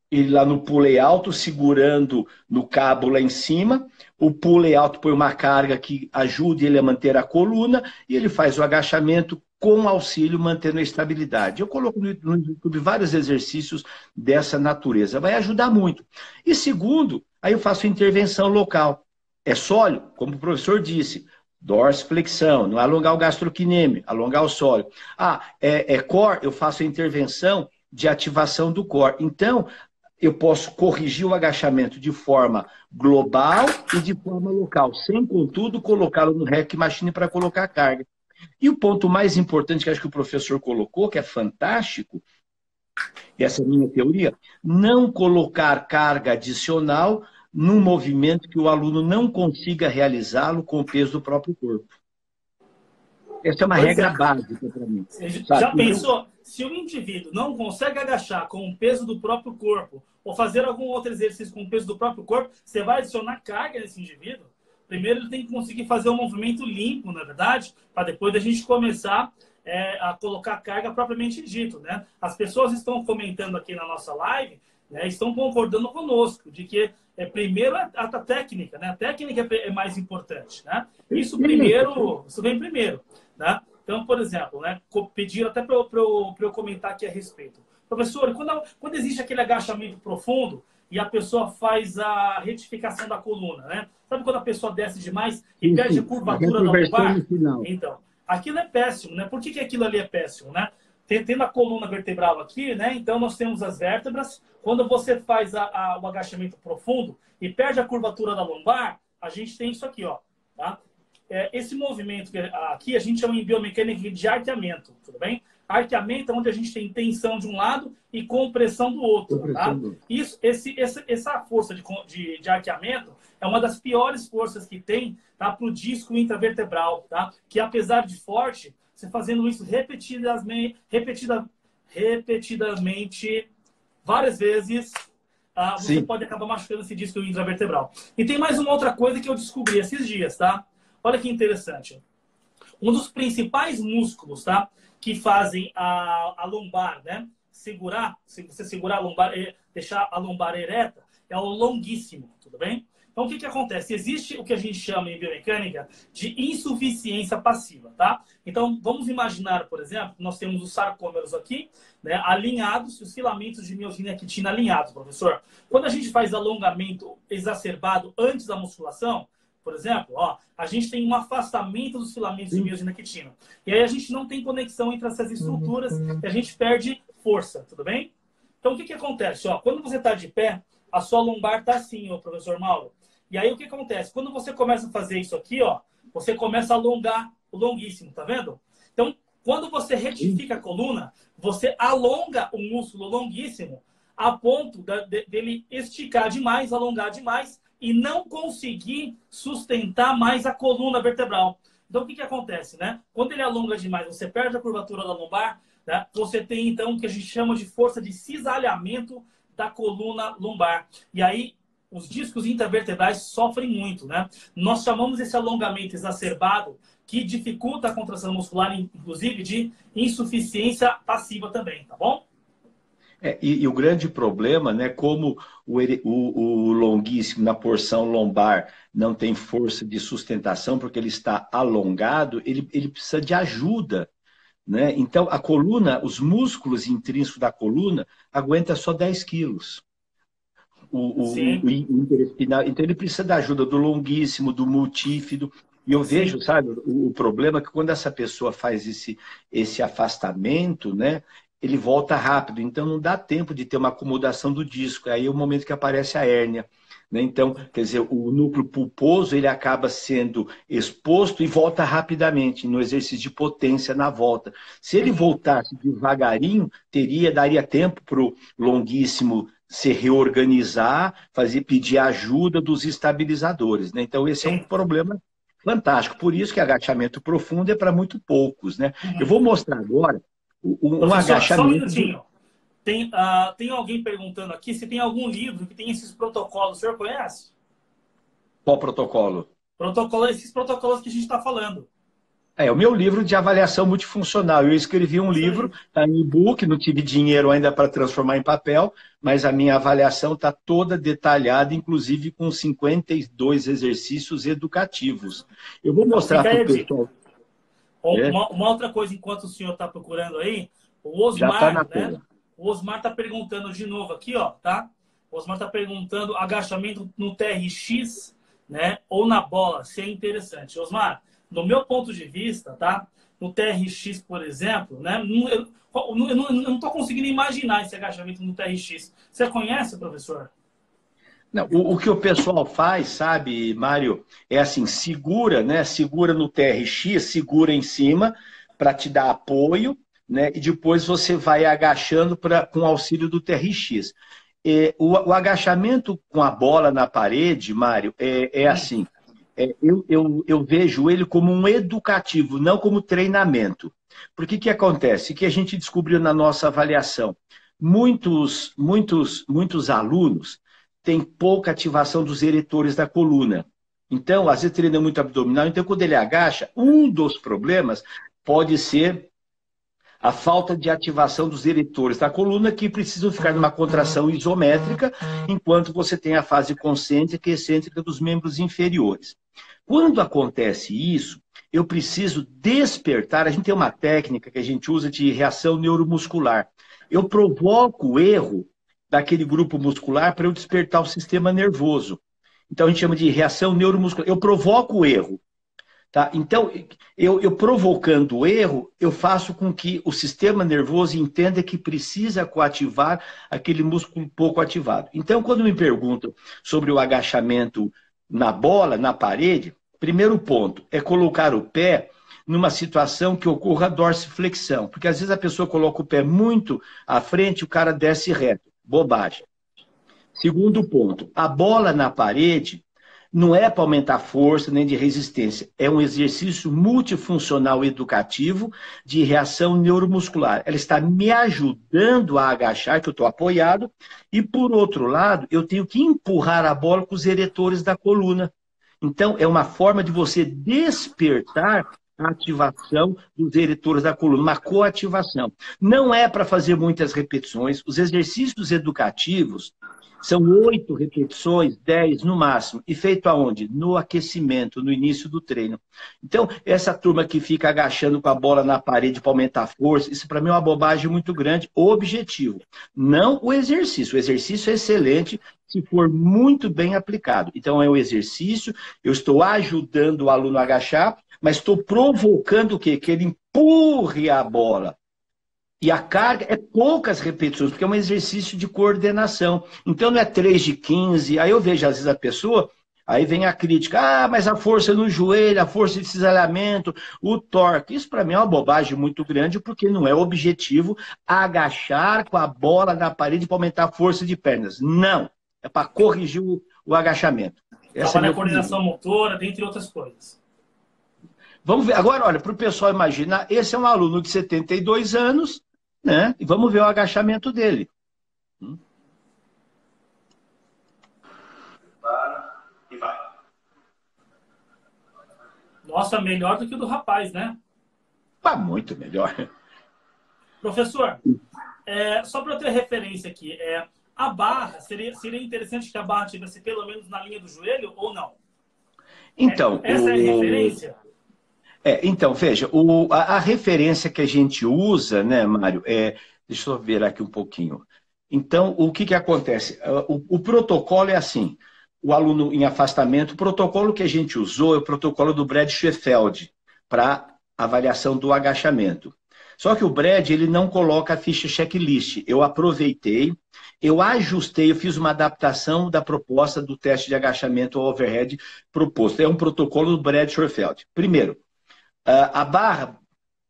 ele lá no pulley alto, segurando no cabo lá em cima. O pulley alto põe uma carga que ajude ele a manter a coluna e ele faz o agachamento com auxílio, mantendo a estabilidade. Eu coloco no YouTube vários exercícios dessa natureza. Vai ajudar muito. E segundo, aí eu faço intervenção local. É sólio, como o professor disse, dorsiflexão, não é alongar o gastrocnêmio, alongar o sólio. Core, eu faço a intervenção de ativação do core. Então, eu posso corrigir o agachamento de forma global e de forma local, sem, contudo, colocá-lo no rack machine para colocar carga. E o ponto mais importante que acho que o professor colocou, que é fantástico, essa é a minha teoria, não colocar carga adicional num movimento que o aluno não consiga realizá-lo com o peso do próprio corpo. Essa é uma regra básica para mim. Já pensou? Se o indivíduo não consegue agachar com o peso do próprio corpo ou fazer algum outro exercício com o peso do próprio corpo, você vai adicionar carga nesse indivíduo? Primeiro ele tem que conseguir fazer um movimento limpo, na verdade, para depois a gente começar a colocar carga propriamente dito, né? As pessoas estão comentando aqui na nossa live, né, estão concordando conosco de que primeiro a técnica, né? A técnica é mais importante, né? Isso vem primeiro, né? Então, por exemplo, né, pediram até para eu comentar aqui a respeito. Professor, quando existe aquele agachamento profundo e a pessoa faz a retificação da coluna, né? Sabe quando a pessoa desce demais e perde a curvatura da lombar? Então, aquilo é péssimo, né? Por que aquilo ali é péssimo, né? Tendo a coluna vertebral aqui, né? Então, nós temos as vértebras. Quando você faz o agachamento profundo e perde a curvatura da lombar, a gente tem isso aqui, ó, tá? Esse movimento aqui a gente chama em biomecânica de arqueamento, tudo bem? Arqueamento é onde a gente tem tensão de um lado e compressão do outro, tá? Essa força de arqueamento é uma das piores forças que tem, tá? Para o disco intravertebral, tá? Que apesar de forte, você fazendo isso repetidamente, várias vezes, você pode acabar machucando esse disco intravertebral. E tem mais uma outra coisa que eu descobri esses dias, tá? Olha que interessante. Um dos principais músculos, tá? Que fazem a lombar, né? Se você segurar a lombar, deixar a lombar ereta, é o longuíssimo, tudo bem? Então, o que acontece? Existe o que a gente chama em biomecânica de insuficiência passiva, tá? Então, vamos imaginar, por exemplo, nós temos os sarcômeros aqui, né, alinhados, os filamentos de miosina e actina alinhados, professor. Quando a gente faz alongamento exacerbado antes da musculação, por exemplo, ó, a gente tem um afastamento dos filamentos de miosina e actina. E aí a gente não tem conexão entre essas estruturas e a gente perde força, tudo bem? Então, o que acontece? Ó, quando você está de pé, a sua lombar está assim, ó, professor Mauro. E aí o que acontece? Quando você começa a fazer isso aqui, ó, você começa a alongar o longuíssimo, tá vendo? Então, quando você retifica a coluna, você alonga o músculo longuíssimo a ponto dele esticar demais, alongar demais e não conseguir sustentar mais a coluna vertebral. Então, o que acontece, né? Quando ele alonga demais, você perde a curvatura da lombar, né? Você tem, então, o que a gente chama de força de cisalhamento da coluna lombar. E aí, os discos intervertebrais sofrem muito, né? Nós chamamos esse alongamento exacerbado, que dificulta a contração muscular, inclusive de insuficiência passiva também, tá bom? E o grande problema, né, como o longuíssimo na porção lombar não tem força de sustentação, porque ele está alongado, ele precisa de ajuda, né? Então, a coluna, os músculos intrínsecos da coluna aguentam só 10 quilos. O interespinal. Então, ele precisa da ajuda do longuíssimo, do multífido. E eu vejo, sabe, o problema é que quando essa pessoa faz esse afastamento, né, ele volta rápido. Então, não dá tempo de ter uma acomodação do disco. Aí é o momento que aparece a hérnia. né? Então, quer dizer, o núcleo pulposo ele acaba sendo exposto e volta rapidamente no exercício de potência na volta. Se ele voltasse devagarinho, daria tempo para o longuíssimo se reorganizar, pedir ajuda dos estabilizadores, né? Então, esse é um problema fantástico. Por isso que agachamento profundo é para muito poucos, né? Eu vou mostrar agora um agachamento... Só um minutinho. Tem alguém perguntando aqui se tem algum livro que tem esses protocolos. O senhor conhece? Qual protocolo? Esses protocolos que a gente está falando. O meu livro de avaliação multifuncional. Eu escrevi um livro, está em e-book, não tive dinheiro ainda para transformar em papel, mas a minha avaliação está toda detalhada, inclusive com 52 exercícios educativos. Eu vou mostrar para o pessoal. Uma outra coisa, enquanto o senhor está procurando aí, o Osmar, já tá na né? tela. O Osmar está perguntando de novo aqui, ó, tá? O Osmar está perguntando agachamento no TRX, né? Ou na bola, se é interessante. Osmar, do meu ponto de vista, tá? No TRX, por exemplo, né? Eu não estou conseguindo imaginar esse agachamento no TRX. Você conhece, professor? Não, o que o pessoal faz, sabe, Mário, é assim, segura, né? Segura no TRX, segura em cima para te dar apoio, né? E depois você vai agachando com auxílio do TRX. O agachamento com a bola na parede, Mário, é assim. Eu vejo ele como um educativo, não como treinamento. Porque que acontece? Que a gente descobriu na nossa avaliação. Muitos alunos têm pouca ativação dos eretores da coluna. Então, às vezes treina muito abdominal. Então, quando ele agacha, um dos problemas pode ser a falta de ativação dos eretores da coluna, que precisam ficar numa contração isométrica, enquanto você tem a fase concêntrica e excêntrica dos membros inferiores. Quando acontece isso, eu preciso despertar. A gente tem uma técnica que a gente usa de reação neuromuscular. Eu provoco o erro daquele grupo muscular para eu despertar o sistema nervoso. Então, a gente chama de reação neuromuscular. Eu provoco o erro. Tá? Então, eu provocando o erro, eu faço com que o sistema nervoso entenda que precisa coativar aquele músculo pouco ativado. Então, quando me perguntam sobre o agachamento na bola, na parede, primeiro ponto é colocar o pé numa situação que ocorra dorsiflexão. Porque às vezes a pessoa coloca o pé muito à frente e o cara desce reto. Bobagem. Segundo ponto, a bola na parede não é para aumentar força nem de resistência. É um exercício multifuncional educativo de reação neuromuscular. Ela está me ajudando a agachar, que eu estou apoiado, e por outro lado, eu tenho que empurrar a bola com os eretores da coluna. Então, é uma forma de você despertar a ativação dos eretores da coluna, uma coativação. Não é para fazer muitas repetições. Os exercícios educativos são 8 repetições, 10 no máximo. E feito aonde? No aquecimento, no início do treino. Então, essa turma que fica agachando com a bola na parede para aumentar a força, isso para mim é uma bobagem muito grande. O objetivo, não o exercício. O exercício é excelente se for muito bem aplicado. Então, é o exercício, eu estou ajudando o aluno a agachar, mas estou provocando o quê? Que ele empurre a bola. E a carga é poucas repetições, porque é um exercício de coordenação. Então não é 3 de 15. Aí eu vejo, às vezes, a pessoa, aí vem a crítica, mas a força no joelho, a força de cisalhamento, o torque. Isso para mim é uma bobagem muito grande, porque não é o objetivo agachar com a bola na parede para aumentar a força de pernas. Não. É para corrigir o agachamento. Trabalhar a coordenação motora, dentre outras coisas. Vamos ver. Agora, olha, para o pessoal imaginar, esse é um aluno de 72 anos, né? E vamos ver o agachamento dele. Para e vai. Nossa, melhor do que o do rapaz, né? Muito melhor. Professor, só para eu ter referência aqui, a barra, seria interessante que a barra tivesse pelo menos na linha do joelho ou não? Então, essa é a referência? Então, veja, a referência que a gente usa, né, Mário, deixa eu ver aqui um pouquinho. Então, o que acontece? O protocolo é assim, o aluno em afastamento, o protocolo que a gente usou é o protocolo do Brad Sheffield para avaliação do agachamento. Só que o Brad, ele não coloca a ficha checklist. Eu aproveitei, eu ajustei, eu fiz uma adaptação da proposta do teste de agachamento ao overhead proposto. É um protocolo do Brad Schoenfeld. Primeiro, a barra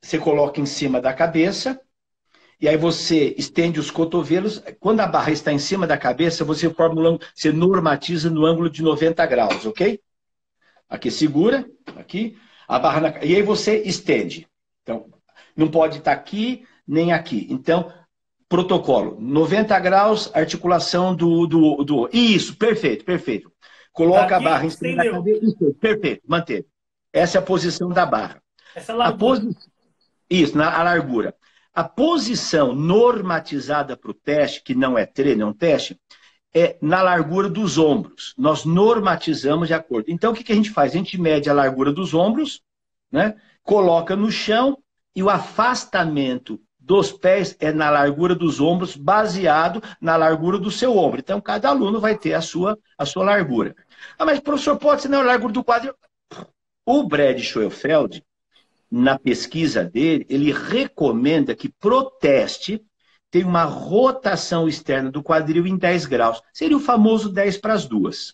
você coloca em cima da cabeça, e aí você estende os cotovelos. Quando a barra está em cima da cabeça, você normatiza no ângulo de 90 graus, ok? Aqui segura, aqui, a barra e aí você estende. Então, não pode estar aqui nem aqui. Então, protocolo, 90 graus, articulação do... Isso, perfeito, perfeito. Coloca aqui, a barra em cima da cabeça. Isso, perfeito, manteve. Essa é a posição da barra. Essa é a largura. Isso, a largura. A posição normatizada para o teste, que não é treino, é um teste, é na largura dos ombros. Nós normatizamos de acordo. Então, o que a gente faz? A gente mede a largura dos ombros, né? Coloca no chão e o afastamento dos pés é na largura dos ombros, baseado na largura do seu ombro. Então, cada aluno vai ter a sua largura. Ah, mas professor, pode ser na largura do quadril? O Brad Schoenfeld, na pesquisa dele, ele recomenda que pro teste tem uma rotação externa do quadril em 10 graus. Seria o famoso 10 para as duas.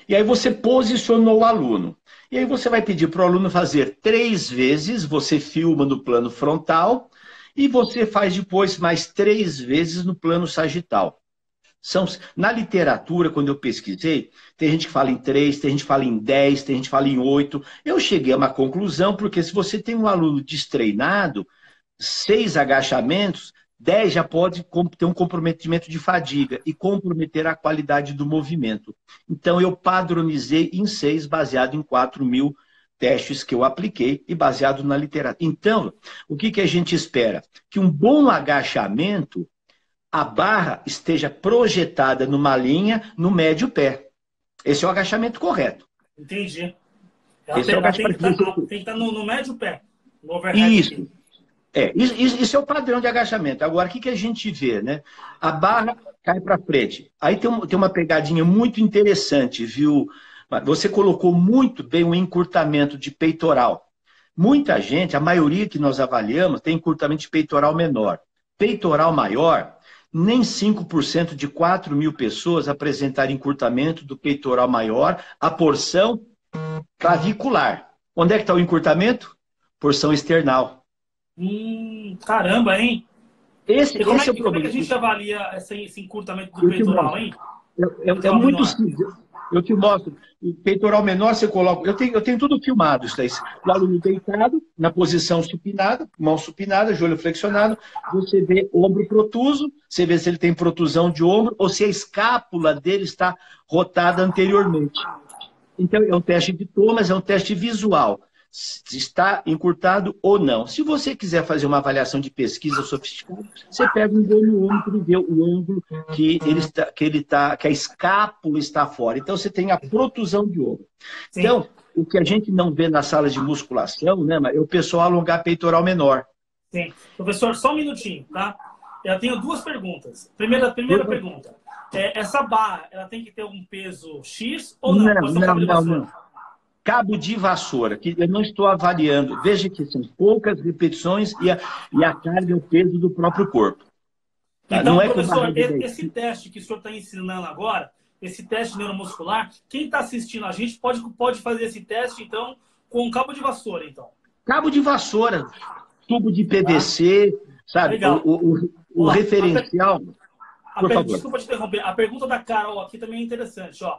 E aí você posicionou o aluno. E aí você vai pedir para o aluno fazer 3 vezes, você filma no plano frontal, e você faz depois mais 3 vezes no plano sagital. Na literatura, quando eu pesquisei, tem gente que fala em 3, tem gente que fala em 10, tem gente que fala em 8. Eu cheguei a uma conclusão, porque se você tem um aluno destreinado, 6 agachamentos, 10 já pode ter um comprometimento de fadiga e comprometer a qualidade do movimento. Então, eu padronizei em 6, baseado em 4.000 testes que eu apliquei e baseado na literatura. Então, o que a gente espera? Que um bom agachamento, a barra esteja projetada numa linha no médio pé. Esse é o agachamento correto. Entendi. Esse é o agachamento. Tem que estar no médio pé. No overhead. Isso. Isso é o padrão de agachamento. Agora, o que a gente vê, né? A barra cai para frente. Aí tem uma pegadinha muito interessante, viu? Você colocou muito bem o encurtamento de peitoral. Muita gente, a maioria que nós avaliamos, tem encurtamento de peitoral menor. Peitoral maior, nem 5% de 4.000 pessoas apresentaram encurtamento do peitoral maior, a porção clavicular. Onde é que está o encurtamento? Porção external. Caramba, hein? Esse é o problema. Como é que a gente avalia esse encurtamento do peitoral, hein? É muito simples. Eu te mostro. O peitoral menor você coloca... Eu tenho tudo filmado. Isso aí. O aluno deitado, na posição supinada, mão supinada, joelho flexionado. Você vê ombro protuso, você vê se ele tem protusão de ombro ou se a escápula dele está rotada anteriormente. Então, é um teste de tomas, é um teste visual. Se está encurtado ou não. Se você quiser fazer uma avaliação de pesquisa sofisticada, você pega um gonômetro e vê o ângulo que a escápula está fora. Então, você tem a protusão de ombro. Sim. Então, o que a gente não vê nas salas de musculação, né, é o pessoal alongar peitoral menor. Sim. Professor, só um minutinho, tá? Eu tenho 2 perguntas. Primeira pergunta. Essa barra, ela tem que ter um peso X ou não? Não. Cabo de vassoura, que eu não estou avaliando. Veja que são poucas repetições e a carga é o peso do próprio corpo. Tá? Então, não é professor, esse teste que o senhor está ensinando agora, esse teste neuromuscular, quem está assistindo a gente pode fazer esse teste, então, com um cabo de vassoura, então. Cabo de vassoura, tubo de PVC, sabe? Legal. O referencial... Desculpa te interromper. A pergunta da Carol aqui também é interessante, ó.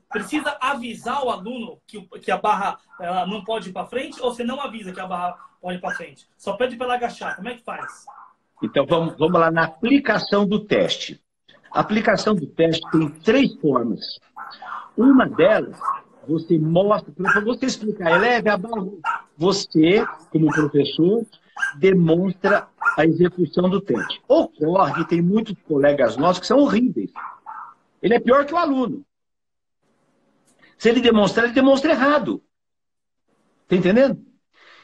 Precisa avisar o aluno que a barra ela não pode ir para frente ou você não avisa que a barra pode ir para frente? Só pede para ela agachar. Como é que faz? Então, vamos lá na aplicação do teste. A aplicação do teste tem 3 formas. Uma delas, você mostra, para você explicar, eleve a barra. Você, como professor, demonstra a execução do teste. Ocorre que tem muitos colegas nossos que são horríveis. Ele é pior que o aluno. Se ele demonstrar, ele demonstra errado. Está entendendo?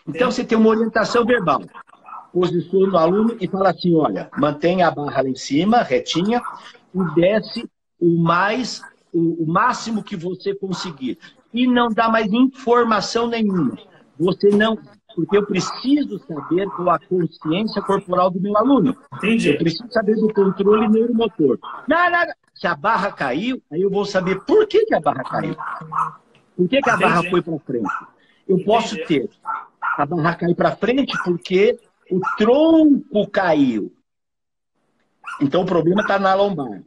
Então, você tem uma orientação verbal. Posiciona o aluno e fala assim, olha, mantenha a barra lá em cima, retinha, e desce o máximo que você conseguir. E não dá mais informação nenhuma. Você não Porque eu preciso saber da consciência corporal do meu aluno. Entendi. Eu preciso saber do controle neuromotor. Não. Se a barra caiu, aí eu vou saber por que a barra caiu. Por que a barra foi para frente? Eu posso ter a barra cair para frente porque o tronco caiu. Então o problema está na lombar.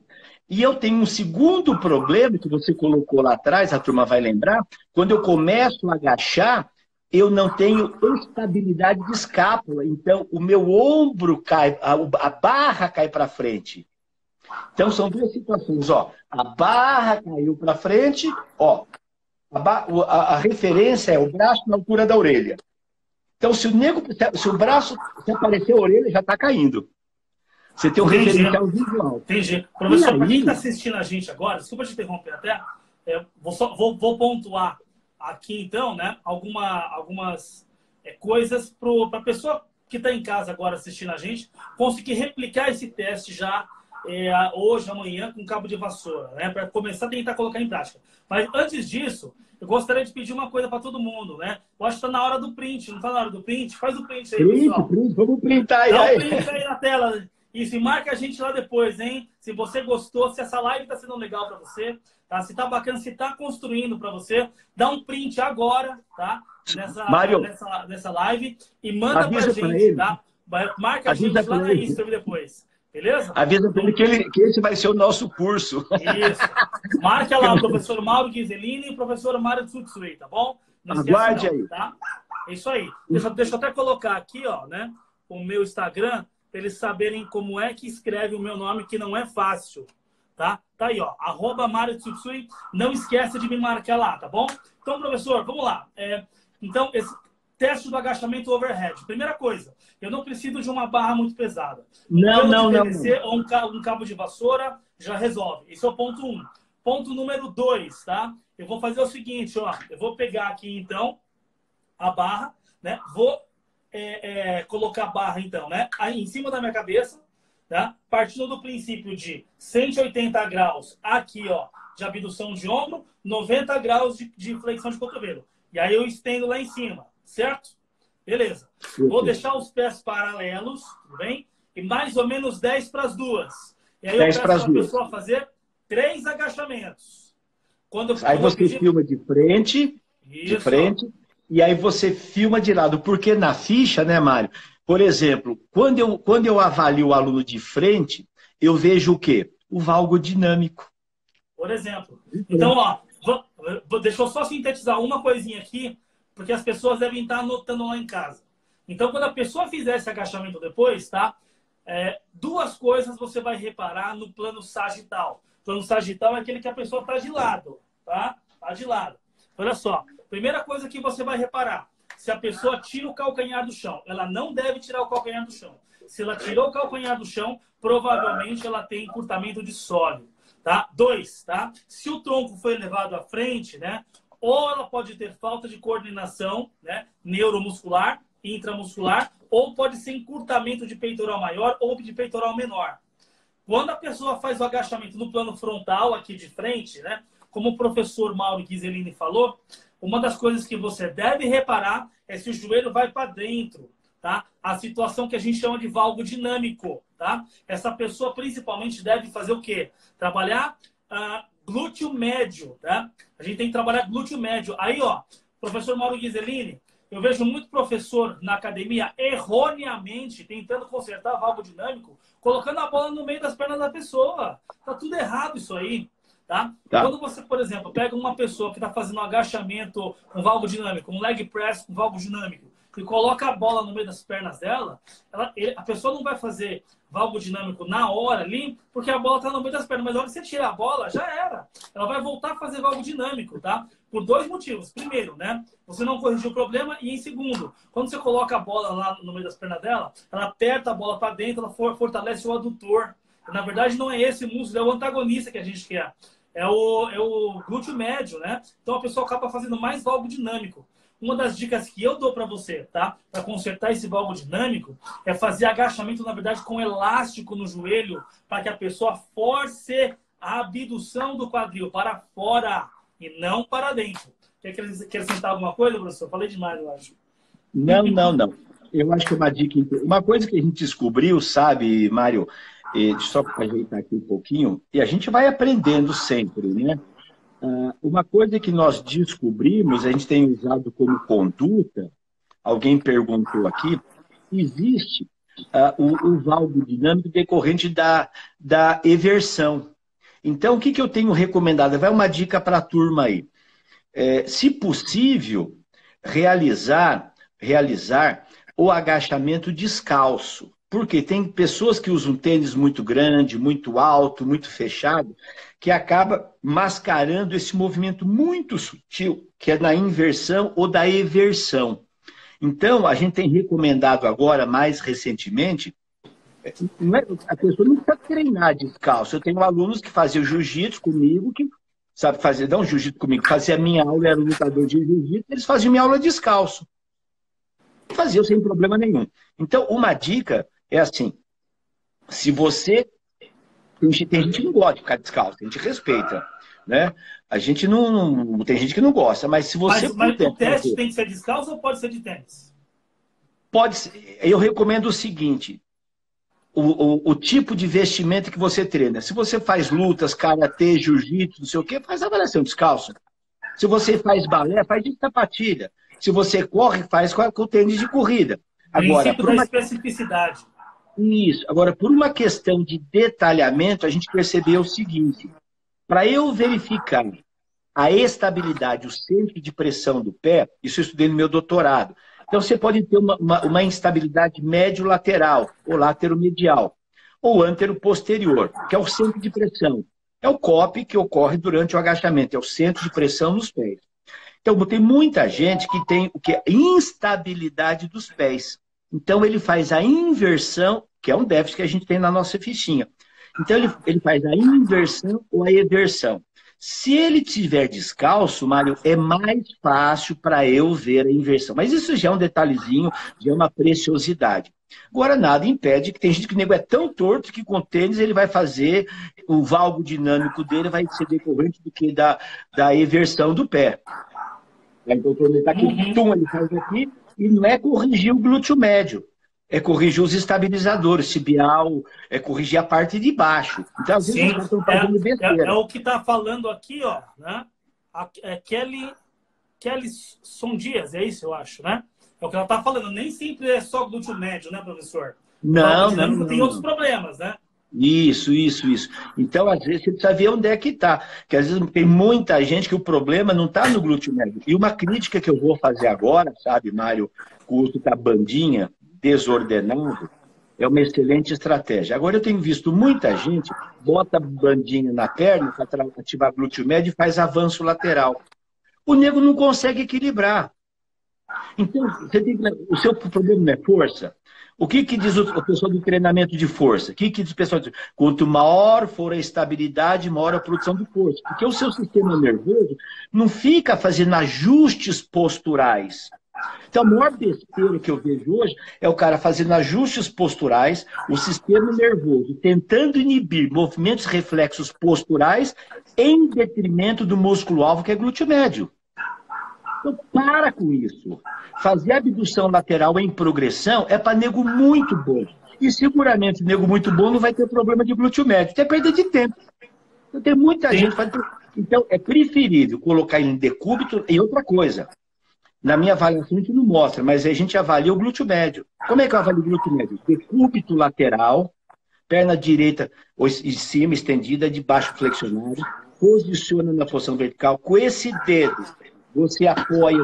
E eu tenho um segundo problema que você colocou lá atrás, a turma vai lembrar, quando eu começo a agachar, eu não tenho estabilidade de escápula. Então o meu ombro cai, a barra cai para frente. Então são duas situações, ó. A barra caiu para frente, ó. A referência é o braço na altura da orelha. Então, se o braço, se aparecer a orelha, já está caindo. Você tem um referencial visual. Entendi. Professor, para quem está assistindo a gente agora, desculpa te interromper até, vou pontuar aqui, então, né, algumas coisas para a pessoa que está em casa agora assistindo a gente conseguir replicar esse teste já hoje, amanhã, com cabo de vassoura, né? Para começar a tentar colocar em prática. Mas antes disso, eu gostaria de pedir uma coisa para todo mundo, né? Eu acho que está na hora do print, não está na hora do print? Faz o print aí, pessoal. Vamos printar aí. Dá o print aí na tela. Isso, e marca a gente lá depois, hein? Se você gostou, se essa live está sendo legal para você, tá? Se tá bacana, se tá construindo para você, dá um print agora, tá? Nessa live e manda para a gente, tá? Marca a gente lá na Instagram depois. Beleza? Avisa para ele que esse vai ser o nosso curso. Isso. Marca lá o professor Mauro Ghiseline e o professor Mário Tsutsui, tá bom? Não aguarde não, aí. Tá? É isso aí. Deixa eu até colocar aqui, ó, né? O meu Instagram, para eles saberem como é que escreve o meu nome, que não é fácil. Tá? Tá aí, ó. @Mário Tsutsui. Não esqueça de me marcar lá, tá bom? Então, professor, vamos lá. Então, esse teste do agachamento overhead. Primeira coisa, eu não preciso de uma barra muito pesada. Não. Ou um cabo de vassoura já resolve. Esse é o ponto 1. Ponto número 2, tá? Eu vou fazer o seguinte, ó. Eu vou pegar aqui, então, a barra, né? Vou colocar a barra, então, né? Aí em cima da minha cabeça, tá? Partindo do princípio de 180 graus aqui, ó, de abdução de ombro, 90 graus de flexão de cotovelo. E aí eu estendo lá em cima. Certo? Beleza. Vou deixar os pés paralelos, tudo bem? E mais ou menos 10 para as duas. E aí eu peço para a pessoa fazer 3 agachamentos. Aí você filma de frente, e aí você filma de lado. Porque na ficha, né, Mário? Por exemplo, quando eu avalio o aluno de frente, eu vejo o quê? O valgo dinâmico. Por exemplo. Então, ó, deixa eu só sintetizar uma coisinha aqui, porque as pessoas devem estar anotando lá em casa. Então, quando a pessoa fizer esse agachamento depois, tá? 2 coisas você vai reparar no plano sagital. O plano sagital é aquele que a pessoa está de lado, tá? Tá de lado. Olha só. Primeira coisa que você vai reparar. Se a pessoa tira o calcanhar do chão, ela não deve tirar o calcanhar do chão. Se ela tirou o calcanhar do chão, provavelmente ela tem encurtamento de sólido, tá? 2, tá? Se o tronco foi levado à frente, né? Ou ela pode ter falta de coordenação, né, neuromuscular, intramuscular, ou pode ser encurtamento de peitoral maior ou de peitoral menor. Quando a pessoa faz o agachamento no plano frontal, aqui de frente, né, como o professor Mauro Ghiseline falou, uma das coisas que você deve reparar é se o joelho vai para dentro, tá? A situação que a gente chama de valgo dinâmico, tá? Essa pessoa principalmente deve fazer o quê? Trabalhar glúteo médio, tá? A gente tem que trabalhar glúteo médio. Aí, ó, professor Mauro Ghiseline, eu vejo muito professor na academia erroneamente tentando consertar valgo dinâmico, colocando a bola no meio das pernas da pessoa. Tá tudo errado isso aí, tá? Quando você, por exemplo, pega uma pessoa que está fazendo um agachamento com valgo dinâmico, um leg press com valgo dinâmico, e coloca a bola no meio das pernas dela, a pessoa não vai fazer valgo dinâmico na hora ali, porque a bola está no meio das pernas. Mas na hora que você tirar a bola, já era. Ela vai voltar a fazer valgo dinâmico, tá? Por 2 motivos. Primeiro, né? Você não corrigiu o problema. E em segundo, quando você coloca a bola lá no meio das pernas dela, ela aperta a bola para dentro, ela fortalece o adutor. Na verdade, não é esse músculo, é o antagonista que a gente quer. É o glúteo médio, né? Então a pessoa acaba fazendo mais valgo dinâmico. Uma das dicas que eu dou para você, tá? Para consertar esse valgo dinâmico, é fazer agachamento, na verdade, com elástico no joelho, para que a pessoa force a abdução do quadril para fora e não para dentro. Quer acrescentar alguma coisa, professor? Falei demais, eu acho. Não, não, não. Eu acho que é uma dica. Uma coisa que a gente descobriu, sabe, Mário, só para ajeitar aqui um pouquinho, e a gente vai aprendendo sempre, né? Uma coisa que nós descobrimos, a gente tem usado como conduta, alguém perguntou aqui, existe o valgo dinâmico decorrente da eversão. Então, o que eu tenho recomendado? Vai uma dica para a turma aí. Se possível, realizar o agachamento descalço. Porque tem pessoas que usam tênis muito grande, muito alto, muito fechado, que acaba mascarando esse movimento muito sutil, que é na inversão ou da eversão. Então, a gente tem recomendado agora, mais recentemente, a pessoa não precisa treinar descalço. Eu tenho alunos que faziam jiu-jitsu comigo, que sabe fazer, não jiu-jitsu comigo, fazia minha aula, era lutador de jiu-jitsu, eles faziam minha aula descalço. Faziam sem problema nenhum. Então, uma dica é assim, se você... Tem gente que não gosta de ficar descalço, a gente respeita, né? A gente não... Tem gente que não gosta, mas se você Mas puder... o teste tem que ser descalço ou pode ser de tênis? Pode ser, eu recomendo o seguinte, o tipo de vestimento que você treina. Se você faz lutas, karatê, jiu-jitsu, não sei o quê, faz avaliação descalço. Se você faz balé, faz de sapatilha. Se você corre, faz com o tênis de corrida. Agora, princípio da especificidade. Isso. Agora, por uma questão de detalhamento, a gente percebeu o seguinte. Para eu verificar a estabilidade, o centro de pressão do pé, isso eu estudei no meu doutorado. Então, você pode ter uma instabilidade médio-lateral, ou lateromedial, ou antero-posterior, que é o centro de pressão. É o COP que ocorre durante o agachamento, é o centro de pressão nos pés. Então, tem muita gente que tem o que é instabilidade dos pés. Então, ele faz a inversão, que é um déficit que a gente tem na nossa fichinha. Então, ele faz a inversão ou a eversão. Se ele tiver descalço, Mário, é mais fácil para eu ver a inversão. Mas isso já é um detalhezinho, já é uma preciosidade. Agora, nada impede que tem gente que o nego é tão torto que com tênis ele vai fazer, o valgo dinâmico dele vai ser decorrente do que da eversão do pé. Então, ele está aqui, ele faz aqui, e não é corrigir o glúteo médio. É corrigir os estabilizadores, tibial, é corrigir a parte de baixo. Então, às vezes, nós estamos fazendo besteira. É o que está falando aqui, ó, né? Kelly Sondias, é isso, eu acho, né? É o que ela está falando. Nem sempre é só glúteo médio, né, professor? Não. Tem outros problemas, né? Isso. Então, às vezes, você precisa ver onde é que está. Porque, às vezes, tem muita gente que o problema não está no glúteo médio. E uma crítica que eu vou fazer agora, sabe, Mário, o uso da bandinha desordenado, é uma excelente estratégia. Agora, eu tenho visto muita gente bota bandinha na perna para ativar glúteo médio e faz avanço lateral. O nego não consegue equilibrar. Então, o seu problema não é força? O que diz o pessoal do treinamento de força? O que diz o pessoal? Quanto maior for a estabilidade, maior a produção de força. Porque o seu sistema nervoso não fica fazendo ajustes posturais. Então, a maior besteira que eu vejo hoje é o cara fazendo ajustes posturais, o sistema nervoso tentando inibir movimentos reflexos posturais em detrimento do músculo-alvo, que é glúteo médio. Então, para com isso. Fazer abdução lateral em progressão é para nego muito bom. E seguramente nego muito bom não vai ter problema de glúteo médio. Tem perda de tempo. Então, tem muita gente fazendo. Então, é preferível colocar ele em decúbito. E outra coisa, na minha avaliação a gente não mostra, mas a gente avalia o glúteo médio. Como é que eu avalio o glúteo médio? Decúbito lateral, perna direita em cima, estendida, de baixo flexionado, posiciona na posição vertical. Com esse dedo, você apoia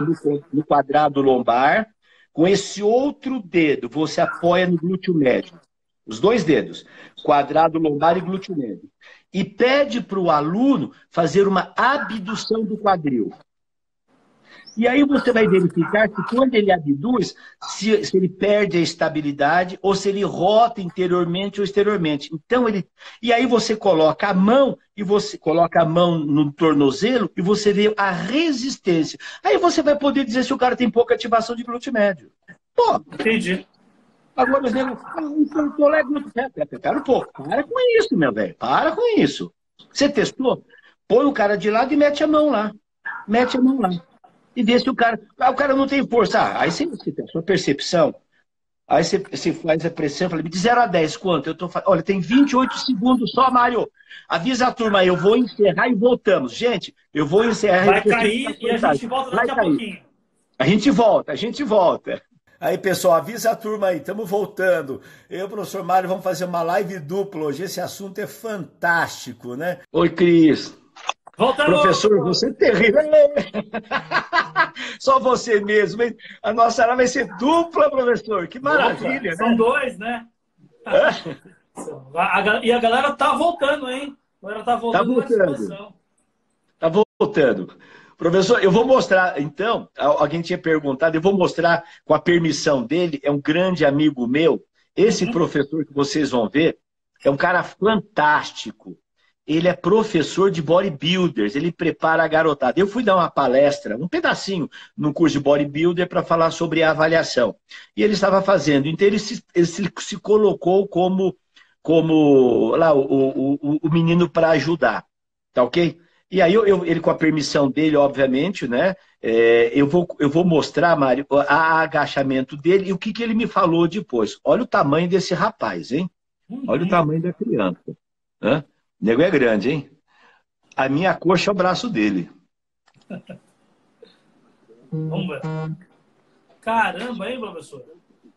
no quadrado lombar. Com esse outro dedo, você apoia no glúteo médio. Os dois dedos, quadrado lombar e glúteo médio. E pede para o aluno fazer uma abdução do quadril. E aí você vai verificar que quando ele abduz, se ele perde a estabilidade ou se ele rota interiormente ou exteriormente. Então e aí você coloca a mão no tornozelo e você vê a resistência. Aí você vai poder dizer se o cara tem pouca ativação de glúteo médio. Pô, entendi. Agora os negros, o colega glúteo médio. Cara, pô, para com isso, meu velho. Para com isso. Você testou? Põe o cara de lado e mete a mão lá. e ver se o cara... Ah, o cara não tem força. Ah, aí você tem a sua percepção. Aí você faz a pressão, fala, de 0 a 10, quanto? Olha, tem 28 segundos só, Mário. Avisa a turma aí, eu vou encerrar e voltamos. Gente, eu vou encerrar. Vai cair e a gente volta daqui a pouquinho. A gente volta. Aí, pessoal, avisa a turma aí, estamos voltando. Eu e o professor Mário vamos fazer uma live dupla hoje. Esse assunto é fantástico, né? Oi, Cris. Voltamos. Professor, você é terrível. Só você mesmo, hein? A nossa live vai ser dupla, professor. Que maravilha, né? São dois, né? E a galera tá voltando, hein? A galera tá voltando. Tá voltando. Professor, eu vou mostrar, então, alguém tinha perguntado, eu vou mostrar com a permissão dele, é um grande amigo meu. Esse professor que vocês vão ver é um cara fantástico. Ele é professor de bodybuilders, ele prepara a garotada. Eu fui dar uma palestra, um pedacinho, no curso de bodybuilder para falar sobre a avaliação. E ele estava fazendo, então ele se colocou como lá, o menino para ajudar, tá ok? E aí ele, com a permissão dele, obviamente, né? Eu vou mostrar, Mário, o agachamento dele e o que ele me falou depois. Olha o tamanho desse rapaz, hein? Olha o tamanho da criança. Hã? O nego é grande, hein? A minha coxa é o braço dele. Vamos ver. Caramba, hein, professor?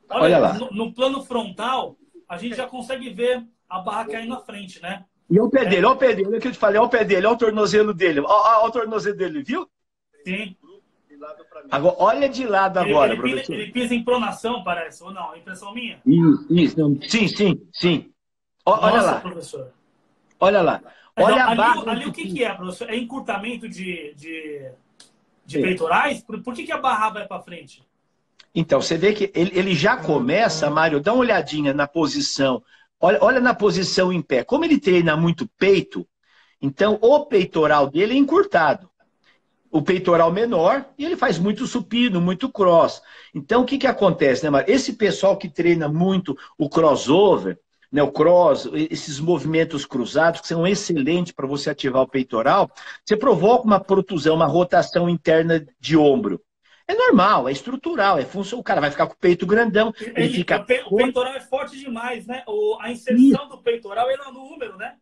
Olha lá. No plano frontal, a gente já consegue ver a barra caindo na frente, né? E olha o pé dele, olha o pé dele. Olha o que eu te falei, olha o pé dele, olha o tornozelo dele. Olha o tornozelo dele, viu? Sim. Agora, olha de lado agora, professor. Ele pisa em pronação, parece, ou não? É impressão minha? Isso. Sim. Olha Nossa, lá. professor. Olha lá. Olha a barra. Ali o que é, professor? É encurtamento de peitorais? Por que a barra vai para frente? Então, você vê que ele já começa, Mário, dá uma olhadinha na posição. Olha na posição em pé. Como ele treina muito peito, então o peitoral dele é encurtado. O peitoral menor, e ele faz muito supino, muito cross. Então, o que acontece, né, Mário? Esse pessoal que treina muito o crossover, né, o cross, esses movimentos cruzados, que são excelentes para você ativar o peitoral, você provoca uma protusão, uma rotação interna de ombro. É normal, é estrutural, é função. O cara vai ficar com o peito grandão. O peitoral é forte demais, né? A inserção do peitoral é no número, né?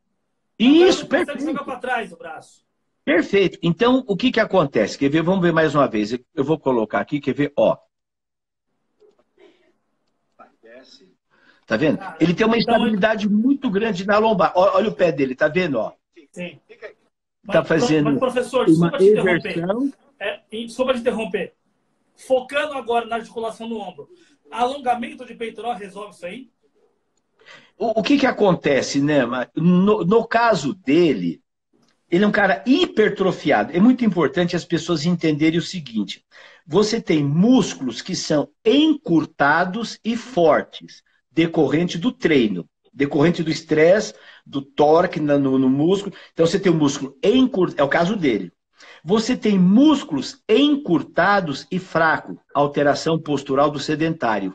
Isso, perfeito. Não consegue jogar para trás o braço. Perfeito. Então, o que acontece? Quer ver? Vamos ver mais uma vez. Eu vou colocar aqui, quer ver? Ó. Tá vendo? Ele tem uma estabilidade muito grande na lombar. Olha o pé dele, tá vendo? Ó. Sim. Tá fazendo mas, professor, uma inversão. Desculpa te interromper. Focando agora na articulação no ombro. Alongamento de peitoral resolve isso aí? O que acontece, né? No caso dele, ele é um cara hipertrofiado. É muito importante as pessoas entenderem o seguinte. Você tem músculos que são encurtados e fortes, decorrente do treino, decorrente do estresse, do torque no músculo. Então você tem o músculo encurtado, é o caso dele. Você tem músculos encurtados e fracos, alteração postural do sedentário.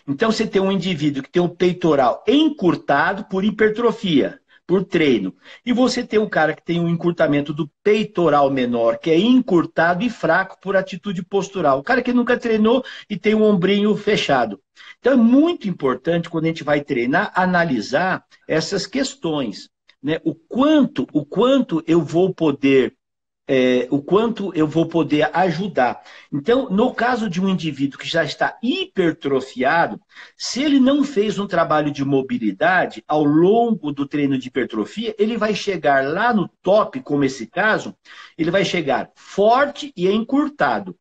Então você tem um indivíduo que tem o peitoral encurtado por hipertrofia, por treino. E você tem um cara que tem um encurtamento do peitoral menor, que é encurtado e fraco por atitude postural. O cara que nunca treinou e tem um ombrinho fechado. Então é muito importante, quando a gente vai treinar, analisar essas questões, né? O quanto eu vou poder ajudar. Então, no caso de um indivíduo que já está hipertrofiado, se ele não fez um trabalho de mobilidade ao longo do treino de hipertrofia, ele vai chegar lá no top, como esse caso, ele vai chegar forte e encurtado.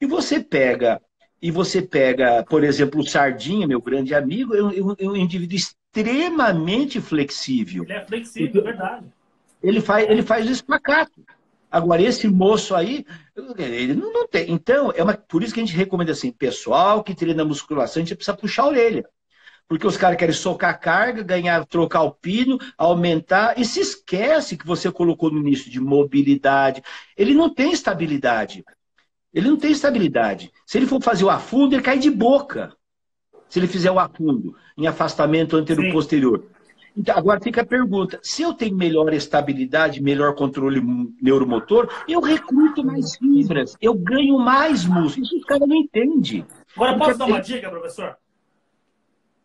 E você pega, por exemplo, o Sardinha, meu grande amigo, é um indivíduo extremamente flexível. Ele é flexível, é verdade. Ele faz o espacato. Agora, esse moço aí, ele não tem. Então, por isso que a gente recomenda assim, pessoal que treina musculação, a gente precisa puxar a orelha. Porque os caras querem socar a carga, trocar o pino, aumentar, e se esquece que você colocou no início de mobilidade. Ele não tem estabilidade. Se ele for fazer o afundo, ele cai de boca. Se ele fizer o afundo, em afastamento anterior-posterior. Então, agora fica a pergunta: se eu tenho melhor estabilidade, melhor controle neuromotor, eu recruto mais fibras, eu ganho mais músculo. Isso os caras não entendem. Agora, posso dar uma dica, professor?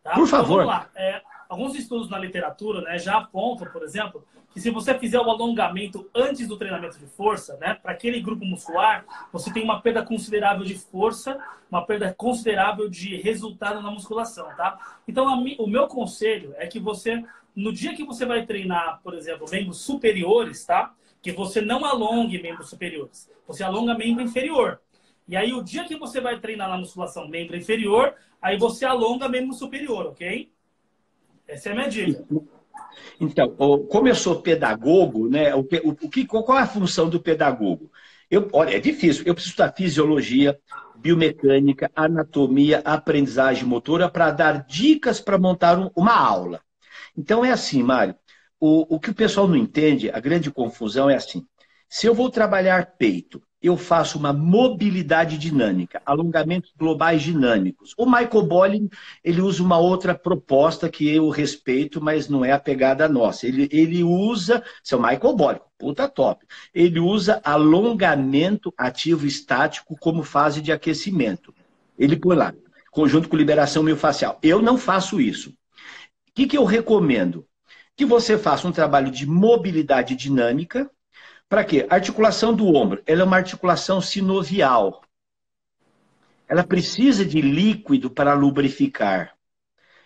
Tá? Por favor. Então, vamos lá. Alguns estudos na literatura, né, já apontam, por exemplo, que se você fizer o alongamento antes do treinamento de força, né, para aquele grupo muscular, você tem uma perda considerável de força, uma perda considerável de resultado na musculação, tá? Então, o meu conselho é que você, no dia que você vai treinar, por exemplo, membros superiores, tá? Que você não alongue membros superiores, você alonga membro inferior. E aí, o dia que você vai treinar na musculação membro inferior, aí você alonga membro superior, ok? Essa é a minha dica. Então, como eu sou pedagogo, né, qual é a função do pedagogo? Olha, é difícil. Eu preciso da fisiologia, biomecânica, anatomia, aprendizagem motora para dar dicas para montar uma aula. Então, é assim, Mário. O que o pessoal não entende, a grande confusão é assim. Se eu vou trabalhar peito, eu faço uma mobilidade dinâmica, alongamentos globais dinâmicos. O Michael Bolling, ele usa uma outra proposta que eu respeito, mas não é a pegada nossa. Ele usa, seu Michael Bolling, puta top, ele usa alongamento ativo estático como fase de aquecimento. Ele põe lá, conjunto com liberação miofascial. Eu não faço isso. O que eu recomendo? Que você faça um trabalho de mobilidade dinâmica. Para quê? A articulação do ombro, ela é uma articulação sinovial. Ela precisa de líquido para lubrificar.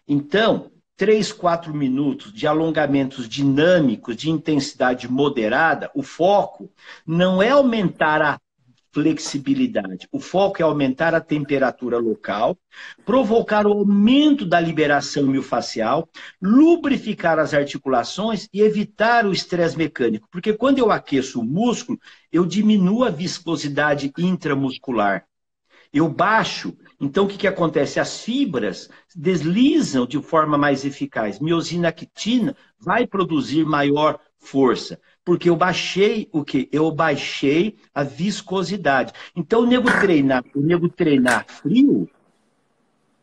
Então, 3, 4 minutos de alongamentos dinâmicos, de intensidade moderada, o foco não é aumentar a flexibilidade. O foco é aumentar a temperatura local, provocar o aumento da liberação miofascial, lubrificar as articulações e evitar o estresse mecânico. Porque quando eu aqueço o músculo, eu diminuo a viscosidade intramuscular. Eu baixo. Então, o que acontece? As fibras deslizam de forma mais eficaz. Miosina actina vai produzir maior força. Porque eu baixei o quê? Eu baixei a viscosidade. Então, o nego treinar frio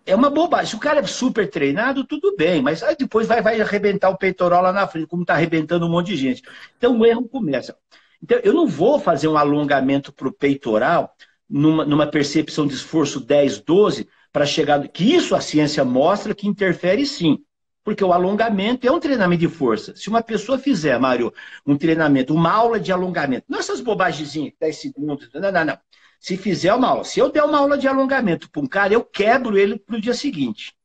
é uma bobagem. Se o cara é super treinado, tudo bem. Mas aí depois vai arrebentar o peitoral lá na frente, como está arrebentando um monte de gente. Então, o erro começa. Então, eu não vou fazer um alongamento para o peitoral numa percepção de esforço 10, 12, para chegar... Que isso a ciência mostra que interfere sim. Porque o alongamento é um treinamento de força. Se uma pessoa fizer, Mário, um treinamento, uma aula de alongamento, não essas bobagens, 10 segundos, não. Se fizer uma aula, se eu der uma aula de alongamento para um cara, eu quebro ele para o dia seguinte.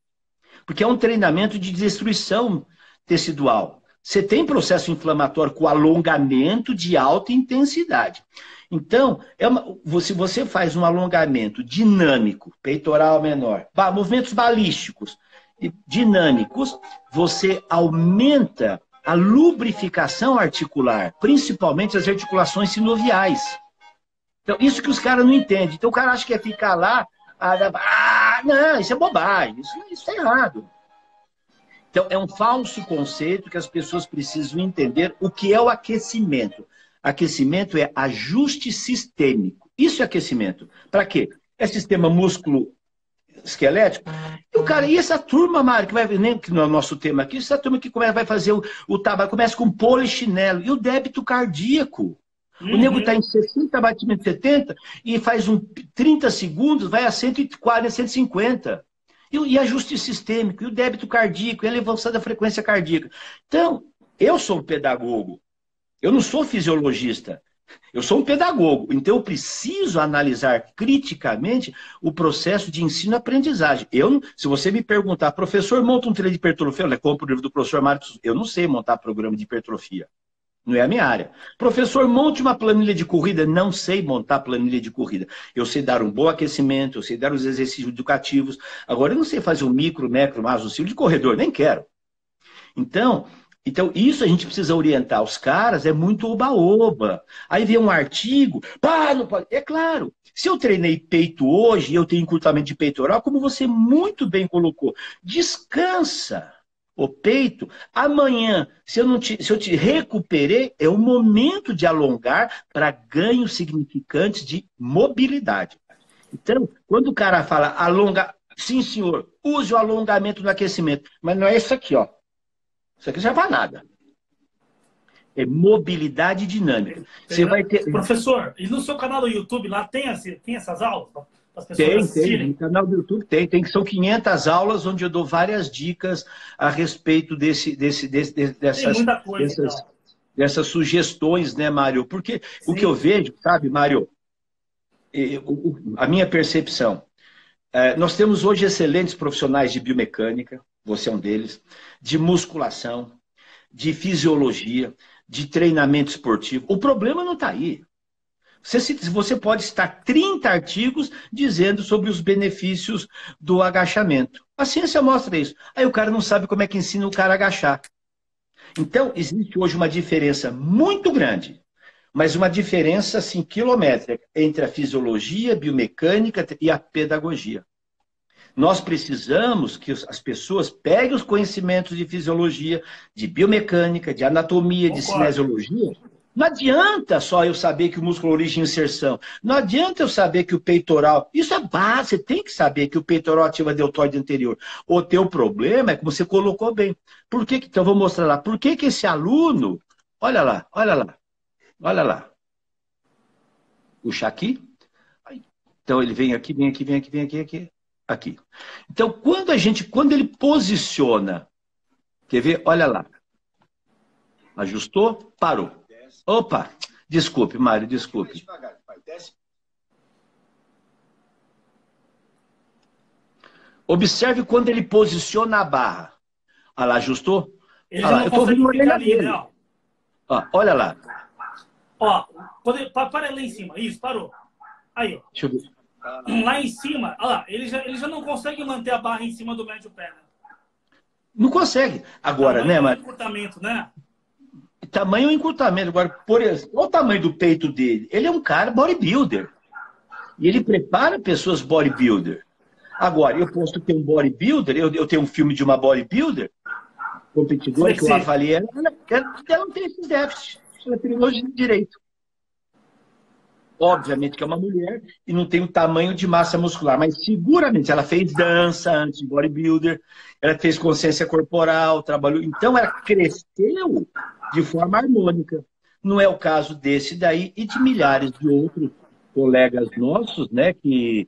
Porque é um treinamento de destruição tecidual. Você tem processo inflamatório com alongamento de alta intensidade. Então, se você faz um alongamento dinâmico, peitoral menor, movimentos balísticos, dinâmicos, você aumenta a lubrificação articular, principalmente as articulações sinoviais. Então, isso que os caras não entendem. Então, o cara acha que é ficar lá, não, isso é bobagem, isso é errado. Então, é um falso conceito que as pessoas precisam entender o que é o aquecimento. Aquecimento é ajuste sistêmico. Isso é aquecimento. Para quê? É sistema músculo esquelético. E essa turma, Mário, que vai ver, nem que no nosso tema aqui, essa turma que vai fazer o trabalho, começa com polichinelo e o débito cardíaco. O nego está em 60 batimentos, 70 e faz 30 segundos, vai a 140, 150. E ajuste sistêmico, e o débito cardíaco, e a elevação da frequência cardíaca. Então, eu sou um pedagogo, eu não sou fisiologista. Eu sou um pedagogo, então eu preciso analisar criticamente o processo de ensino-aprendizagem. Se você me perguntar, professor, monta um treino de hipertrofia, eu compro o livro do professor Marcos, eu não sei montar programa de hipertrofia. Não é a minha área. Professor, monte uma planilha de corrida. Não sei montar planilha de corrida. Eu sei dar um bom aquecimento, eu sei dar os exercícios educativos. Agora, eu não sei fazer um micro, macro, auxílio de corredor, nem quero. Então, isso a gente precisa orientar os caras, é muito oba-oba. Aí vem um artigo, não pode. É claro, se eu treinei peito hoje e eu tenho encurtamento de peitoral, como você muito bem colocou, descansa o peito. Amanhã, se eu te recuperei, é o momento de alongar para ganhos significantes de mobilidade. Então, quando o cara fala alonga, sim senhor, use o alongamento no aquecimento, mas não é isso aqui, ó. Isso aqui não serve para nada. É mobilidade dinâmica. Você vai ter... Professor, e no seu canal do YouTube lá tem essas aulas para as pessoas Tem. assistirem? No canal do YouTube tem. São 500 aulas onde eu dou várias dicas a respeito dessas sugestões, né, Mário? Porque o que eu vejo, sabe, Mário, a minha percepção, nós temos hoje excelentes profissionais de biomecânica, você é um deles, de musculação, de fisiologia, de treinamento esportivo. O problema não está aí. Você pode citar 30 artigos dizendo sobre os benefícios do agachamento. A ciência mostra isso. Aí o cara não sabe como é que ensina o cara a agachar. Então, existe hoje uma diferença muito grande, mas uma diferença assim, quilométrica entre a fisiologia, a biomecânica e a pedagogia. Nós precisamos que as pessoas peguem os conhecimentos de fisiologia, de biomecânica, de anatomia, de cinesiologia. Não adianta só eu saber que o músculo origem e inserção. Não adianta eu saber que o peitoral... Isso é base, você tem que saber que o peitoral ativa a deltoide anterior. O teu problema é como você colocou bem. Por que então, eu vou mostrar lá. Por que esse aluno... Olha lá. Puxa aqui. Então, ele vem aqui. Aqui. Então, quando ele posiciona... Quer ver? Olha lá. Ajustou, parou. Opa, desculpe, Mário, desculpe. Observe quando ele posiciona a barra. Olha lá, ajustou? Ele já não consegue ficar ali, né? Olha lá. Ó, para lá em cima. Isso, parou. Aí, ó. Deixa eu ver. Lá em cima, olha lá, ele já não consegue manter a barra em cima do médio pé, né? Não consegue. Agora, né, Mário? Encurtamento, né? Tamanho e encurtamento. Agora, por exemplo, olha o tamanho do peito dele. Ele é um cara bodybuilder. E ele prepara pessoas bodybuilder. Agora, eu posso ter um bodybuilder, eu tenho um filme de uma bodybuilder, competidora, que eu avaliei, ela não tem esse déficit. Ela é perigosa de direito. Obviamente que é uma mulher e não tem o tamanho de massa muscular, mas seguramente ela fez dança antes de bodybuilder, ela fez consciência corporal, trabalhou. Então, ela cresceu de forma harmônica. Não é o caso desse daí e de milhares de outros colegas nossos, né, que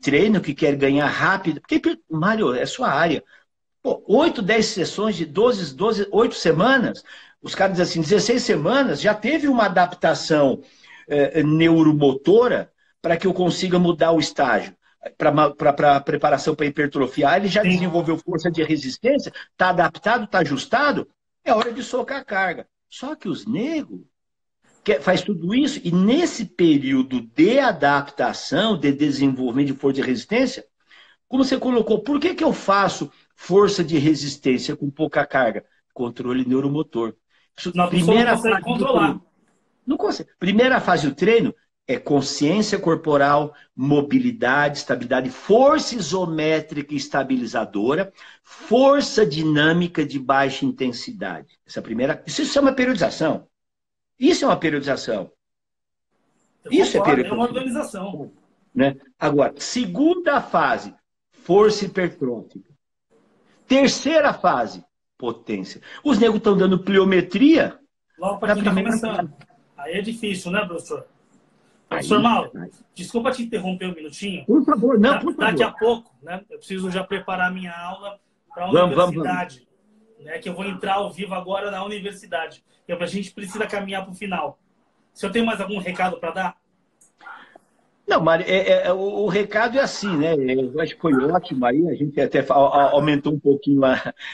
treinam, que querem ganhar rápido. Porque, Mário, é sua área. Pô, 8, 10 sessões de 8 semanas, os caras dizem assim, 16 semanas, já teve uma adaptação neuromotora para que eu consiga mudar o estágio. Para a preparação para hipertrofiar, ele já desenvolveu força de resistência, está adaptado, está ajustado, é hora de socar a carga. Só que os negros faz tudo isso e nesse período de adaptação, de desenvolvimento de força de resistência, como você colocou, por que eu faço força de resistência com pouca carga? Controle neuromotor. Primeira fase controlar. Não consegue. Primeira fase do treino é consciência corporal, mobilidade, estabilidade, força isométrica e estabilizadora, força dinâmica de baixa intensidade. Essa primeira, isso se chama periodização. Isso é uma periodização. Isso é periodização. É uma organização. Né? Agora, segunda fase, força hipertrófica. Terceira fase, potência. Os negros estão dando pliometria. Logo para quem está começando. Aí é difícil, né, professor? Professor Mauro, desculpa te interromper um minutinho. Por favor, não, por favor. Daqui a pouco, né, eu preciso já preparar minha aula para a universidade. Vamos. Né, que eu vou entrar ao vivo agora na universidade. E a gente precisa caminhar para o final. Se eu tenho mais algum recado para dar? Não, Mário, o recado é assim, né? Eu acho que foi ótimo aí, a gente até aumentou um pouquinho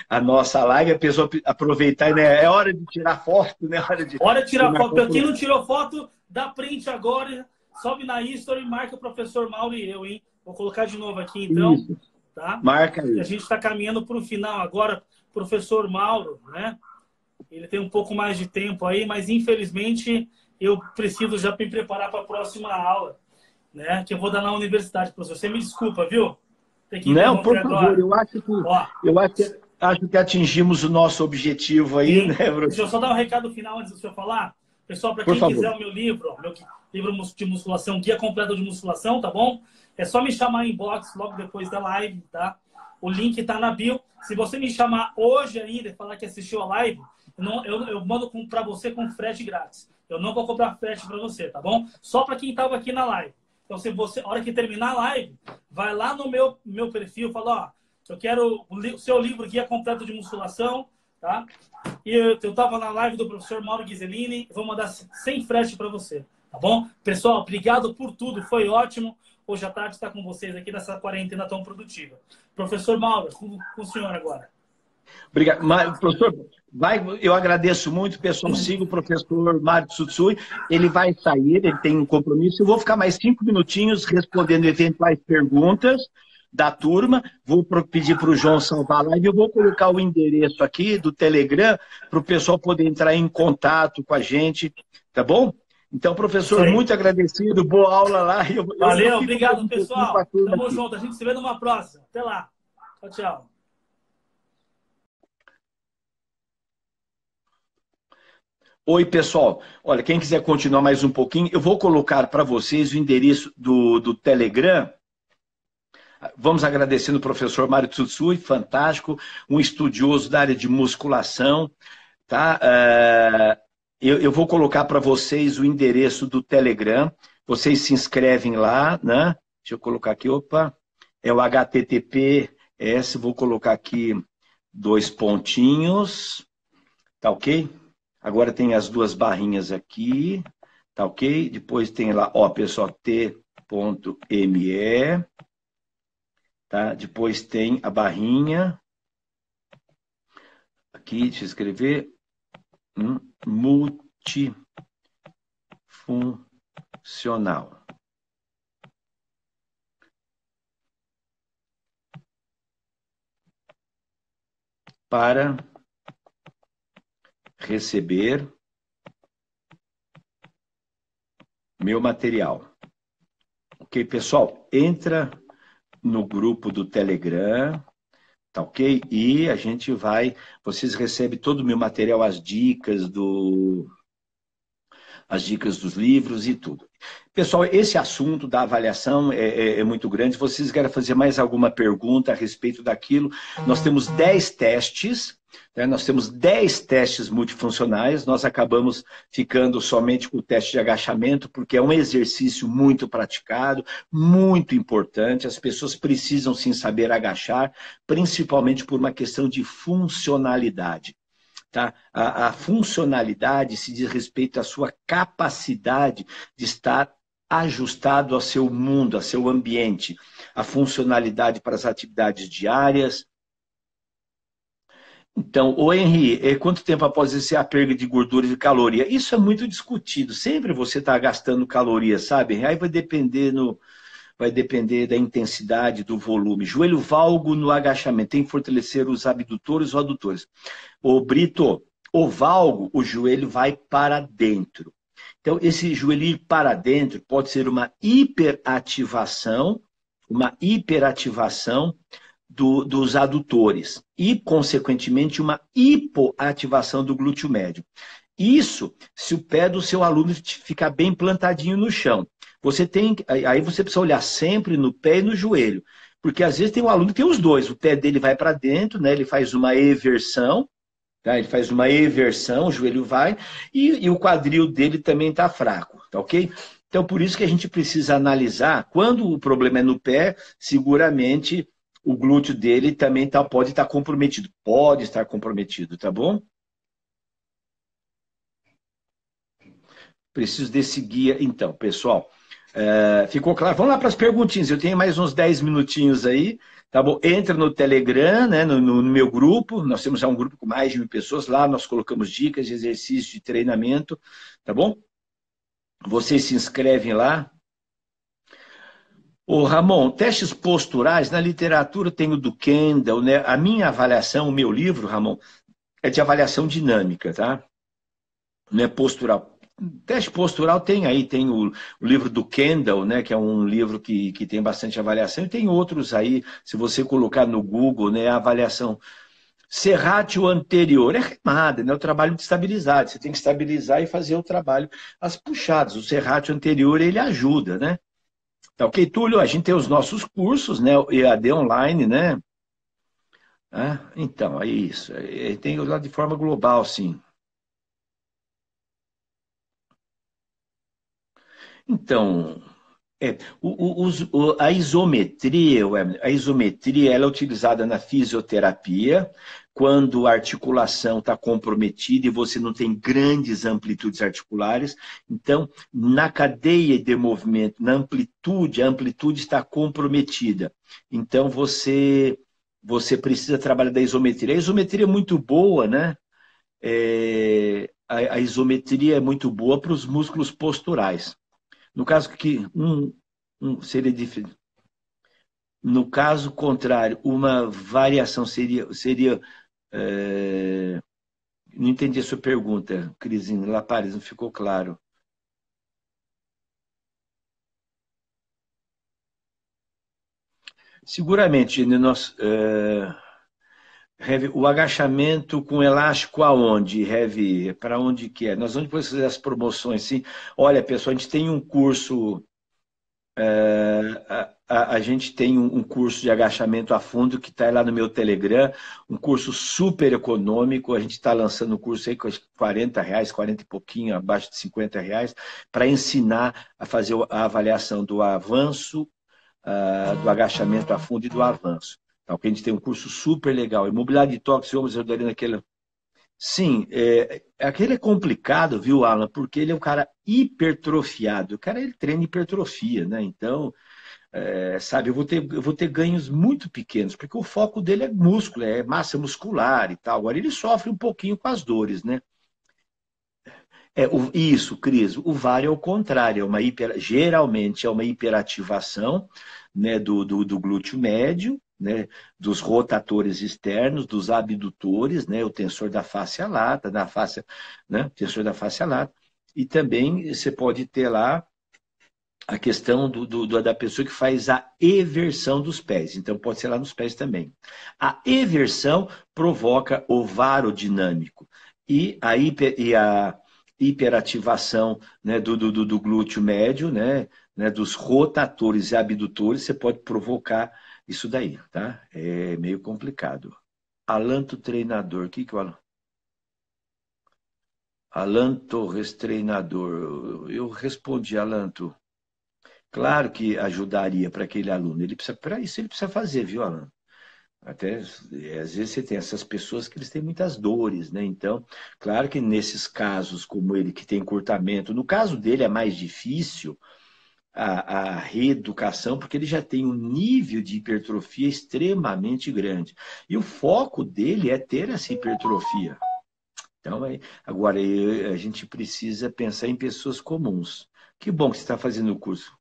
a nossa live, a pessoa aproveitar, né? É hora de tirar foto, né? Hora de tirar foto. Para quem não tirou foto, dá print agora, sobe na History e marca o professor Mauro e eu, hein? Vou colocar de novo aqui, então. Isso. Tá? Marca aí. A gente está caminhando para o final agora. Professor Mauro, né? Ele tem um pouco mais de tempo aí, mas infelizmente eu preciso já me preparar para a próxima aula. Né, que eu vou dar na universidade, professor. Você me desculpa, viu? Não, por favor, eu acho que atingimos o nosso objetivo aí, sim, né, professor? Deixa eu só dar um recado final antes do senhor falar. Pessoal, para quem quiser o meu livro de musculação, guia completo de musculação, tá bom? É só me chamar em inbox logo depois da live, tá? O link está na bio. Se você me chamar hoje ainda e falar que assistiu a live, eu mando para você com frete grátis. Eu não vou cobrar frete para você, tá bom? Só para quem estava aqui na live. Então, se você, a hora que terminar a live, vai lá no meu perfil e fala, ó, eu quero o seu livro Guia Completo de Musculação, tá? E eu estava na live do professor Mauro Ghiseline, vou mandar sem frete para você, tá bom? Pessoal, obrigado por tudo, foi ótimo. Hoje à tarde está com vocês aqui nessa quarentena tão produtiva. Professor Mauro, com o senhor agora. Obrigado. Professor, eu agradeço muito, pessoal. Siga o professor Mário Tsutsui. Ele vai sair, ele tem um compromisso. Eu vou ficar mais 5 minutinhos respondendo eventuais perguntas da turma. Vou pedir para o João salvar a live. Eu vou colocar o endereço aqui do Telegram para o pessoal poder entrar em contato com a gente, tá bom? Então, professor, muito agradecido. Boa aula lá. Valeu, obrigado, pessoal. Tamo junto. A gente se vê numa próxima. Até lá. Tchau, tchau. Oi, pessoal. Olha, quem quiser continuar mais um pouquinho, eu vou colocar para vocês o endereço do Telegram. Vamos agradecendo o professor Mário Tsutsui, fantástico, um estudioso da área de musculação, tá? Eu vou colocar para vocês o endereço do Telegram. Vocês se inscrevem lá, né? Deixa eu colocar aqui, opa. É o HTTPS, vou colocar aqui 2 pontinhos, tá ok? Agora tem as 2 barrinhas aqui, tá ok? Depois tem lá, ó, pessoal, t.me, tá? Depois tem a barrinha, aqui, deixa eu escrever, multifuncional. Para receber meu material. Ok, pessoal? Entra no grupo do Telegram, tá ok? E a gente vai... Vocês recebem todo o meu material, as dicas dos livros e tudo. Pessoal, esse assunto da avaliação é muito grande. Se vocês querem fazer mais alguma pergunta a respeito daquilo, nós temos 10 testes, né? Nós temos 10 testes multifuncionais. Nós acabamos ficando somente com o teste de agachamento, porque é um exercício muito praticado, muito importante. As pessoas precisam sim saber agachar, principalmente por uma questão de funcionalidade. Tá? A funcionalidade se diz respeito à sua capacidade de estar ajustado ao seu mundo, ao seu ambiente. A funcionalidade para as atividades diárias. Então, o Henry, quanto tempo após esse a perda de gordura e de caloria? Isso é muito discutido. Sempre você está gastando calorias, sabe? Aí vai depender da intensidade, do volume. Joelho valgo no agachamento. Tem que fortalecer os abdutores ou adutores. Ô, Brito, o valgo, o joelho vai para dentro. Então, esse joelho ir para dentro pode ser uma hiperativação dos adutores e, consequentemente, uma hipoativação do glúteo médio. Isso se o pé do seu aluno ficar bem plantadinho no chão. Aí você precisa olhar sempre no pé e no joelho, porque às vezes tem um aluno que tem os dois, o pé dele vai para dentro, né? Ele faz uma eversão, tá? Ele faz uma eversão, o joelho vai, e o quadril dele também está fraco, tá ok? Então, por isso que a gente precisa analisar, quando o problema é no pé, seguramente o glúteo dele também pode estar comprometido, tá bom? Preciso desse guia, então, pessoal. Ficou claro? Vamos lá para as perguntinhas. Eu tenho mais uns 10 minutinhos aí, tá bom? Entra no Telegram, né, no meu grupo. Nós temos já um grupo com mais de 1.000 pessoas lá. Nós colocamos dicas de exercício, de treinamento, tá bom? Vocês se inscrevem lá. Ô, Ramon, testes posturais, na literatura tem o do Kendall, né? A minha avaliação, o meu livro, Ramon, é de avaliação dinâmica, tá? Não é postural. Teste postural tem aí, tem o livro do Kendall, né, que é um livro que tem bastante avaliação, e tem outros aí, se você colocar no Google, né, a avaliação serrátil anterior, é remada, né, o trabalho de estabilidade, você tem que estabilizar e fazer o trabalho, as puxadas, o serrátil anterior, ele ajuda, né? Tá ok, Túlio? A gente tem os nossos cursos, né, o EAD online, né? Ah, então, é isso. Tem lá de forma global, sim. Então, a isometria, a isometria ela é utilizada na fisioterapia quando a articulação está comprometida e você não tem grandes amplitudes articulares. Então, na cadeia de movimento, na amplitude, a amplitude está comprometida. Então, você precisa trabalhar da isometria. A isometria é muito boa, né? A isometria é muito boa para os músculos posturais. No caso que seria diferente. No caso contrário, uma variação seria não entendi a sua pergunta, Crisine Lapares, não ficou claro. Seguramente, nós, o agachamento com elástico aonde, Heavy? Para onde que é? Nós vamos depois fazer as promoções, sim. Olha, pessoal, a gente tem um curso a gente tem um curso de agachamento a fundo que está lá no meu Telegram, um curso super econômico. A gente está lançando um curso aí com R$ 40, 40 e pouquinho, abaixo de R$ 50, para ensinar a fazer a avaliação do avanço, do agachamento a fundo e do avanço. Então, a gente tem um curso super legal. Imobiliário de Tóquio, vamos ajudaria naquele. Sim, aquele é complicado, viu, Alan? Porque ele é um cara hipertrofiado. O cara ele treina hipertrofia, né? Então, sabe, eu vou ter ganhos muito pequenos, porque o foco dele é músculo, é massa muscular e tal. Agora ele sofre um pouquinho com as dores, né? Isso, Cris, o VAR é o contrário, geralmente é uma hiperativação, né, do glúteo médio, né, dos rotatores externos, dos abdutores, né, o tensor da fáscia lata, né, tensor da fáscia lata, e também você pode ter lá a questão da pessoa que faz a eversão dos pés. Então, pode ser lá nos pés também. A eversão provoca o varodinâmico. E a hiperativação, né, do glúteo médio, né, dos rotatores e abdutores, você pode provocar isso daí, tá? É meio complicado. Alanto treinador, o que que eu... Alan Torres treinador. Eu respondi, Alanto. Claro que ajudaria para aquele aluno. Para isso ele precisa fazer, viu, Alan? Até às vezes você tem essas pessoas que eles têm muitas dores, né? Então, claro que nesses casos como ele que tem encurtamento, no caso dele é mais difícil a reeducação, porque ele já tem um nível de hipertrofia extremamente grande. E o foco dele é ter essa hipertrofia. Então, agora a gente precisa pensar em pessoas comuns. Que bom que você está fazendo o curso.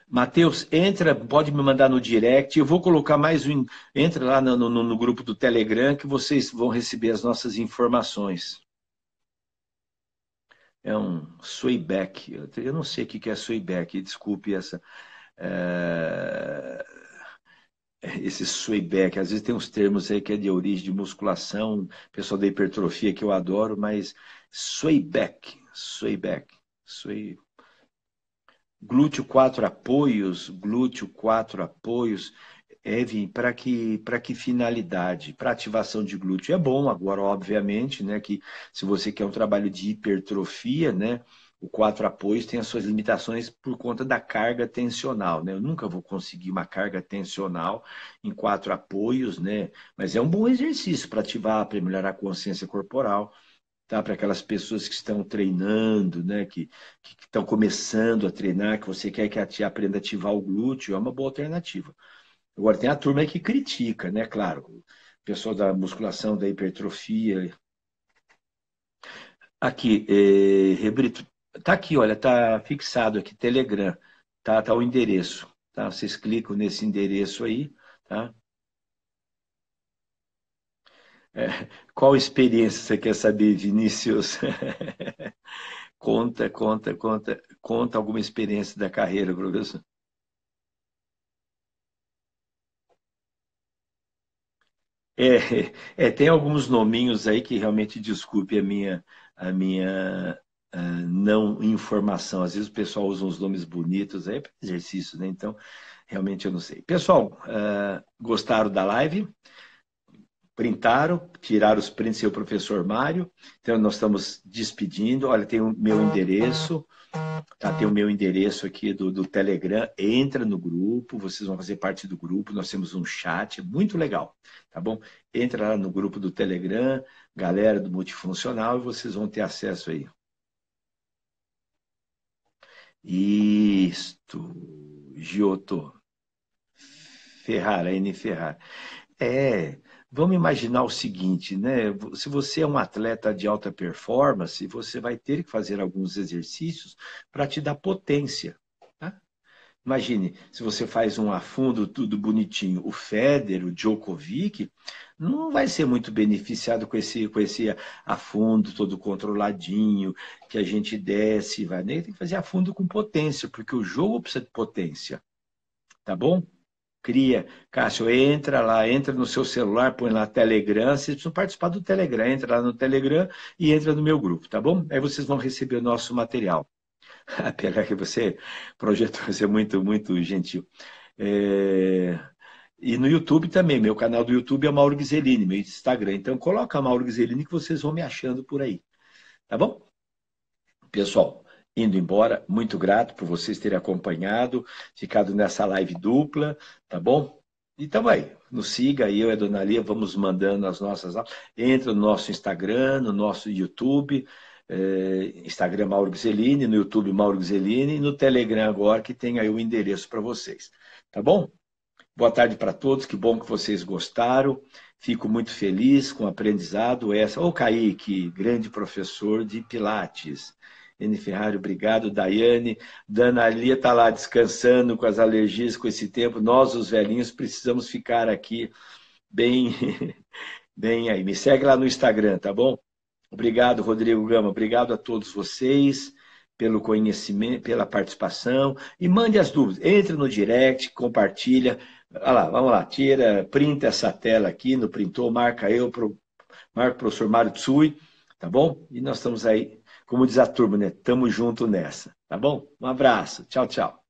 Matheus, entra, pode me mandar no direct. Eu vou colocar mais um. Entra lá no grupo do Telegram que vocês vão receber as nossas informações. É um swayback. Eu não sei o que é swayback, desculpe é, esse swayback. Às vezes tem uns termos aí que é de origem de musculação, pessoal da hipertrofia que eu adoro, mas sway, glúteo 4 apoios, Evan, para que finalidade? Para ativação de glúteo é bom, agora, obviamente, né, que se você quer um trabalho de hipertrofia, né, o 4 apoios tem as suas limitações por conta da carga tensional, né? Eu nunca vou conseguir uma carga tensional em 4 apoios, né? Mas é um bom exercício para ativar, para melhorar a consciência corporal, tá? Para aquelas pessoas que estão treinando, né? Que estão começando a treinar, que você quer que aprenda a ativar o glúteo, é uma boa alternativa. Agora, tem a turma que critica, né? Claro, o pessoal da musculação, da hipertrofia. Aqui, Rebrito, tá aqui, olha, tá fixado aqui, Telegram, tá o endereço, tá? Vocês clicam nesse endereço aí, tá? É, qual experiência você quer saber, Vinícius? Conta alguma experiência da carreira, professor. Tem alguns nominhos aí que realmente desculpe a minha não informação. Às vezes o pessoal usa uns nomes bonitos aí para exercício, né? Então, realmente eu não sei. Pessoal, gostaram da live? Printaram, tiraram os prints, seu professor Mário. Então, nós estamos despedindo. Olha, tem o meu endereço. Tá, tem o meu endereço aqui do Telegram. Entra no grupo, vocês vão fazer parte do grupo. Nós temos um chat muito legal, tá bom? Entra lá no grupo do Telegram, galera do Multifuncional, e vocês vão ter acesso aí. Isto, Giotto. Ferrara, N. Ferrara. Vamos imaginar o seguinte, né? Se você é um atleta de alta performance, você vai ter que fazer alguns exercícios para te dar potência. Tá? Imagine, se você faz um afundo tudo bonitinho, o Federer, o Djokovic, não vai ser muito beneficiado com esse afundo todo controladinho, que a gente desce, vai nem tem que fazer afundo com potência, porque o jogo precisa de potência. Tá bom? Cria, Cássio, entra lá, entra no seu celular, põe lá Telegram, vocês precisam participar do Telegram, entra lá no Telegram e entra no meu grupo, tá bom? Aí vocês vão receber o nosso material. Apesar que você projetou, você é muito, muito gentil. E no YouTube também, meu canal do YouTube é Mauro Ghiseline, meu Instagram. Então coloca Mauro Ghiseline que vocês vão me achando por aí, tá bom? Pessoal, indo embora, muito grato por vocês terem acompanhado, ficado nessa live dupla, tá bom? Então aí, nos siga, eu e a Dona Lia vamos mandando as nossas aulas. Entra no nosso Instagram, no nosso YouTube, Instagram Mauro Ghiseline, no YouTube Mauro Ghiseline, e no Telegram agora, que tem aí o endereço para vocês, tá bom? Boa tarde para todos, que bom que vocês gostaram. Fico muito feliz com o aprendizado. Ô Kaique, grande professor de Pilates. N. Ferrari, obrigado. Daiane, Dana Lia está lá descansando com as alergias, com esse tempo. Nós, os velhinhos, precisamos ficar aqui bem, bem aí. Me segue lá no Instagram, tá bom? Obrigado, Rodrigo Gama. Obrigado a todos vocês pelo conhecimento, pela participação. E mande as dúvidas. Entre no direct, compartilha. Olha lá, vamos lá. Printa essa tela aqui no printou, marca marca o professor Mário Tsui, tá bom? E nós estamos aí, como diz a turma, né? Tamo junto nessa, tá bom? Um abraço. Tchau, tchau.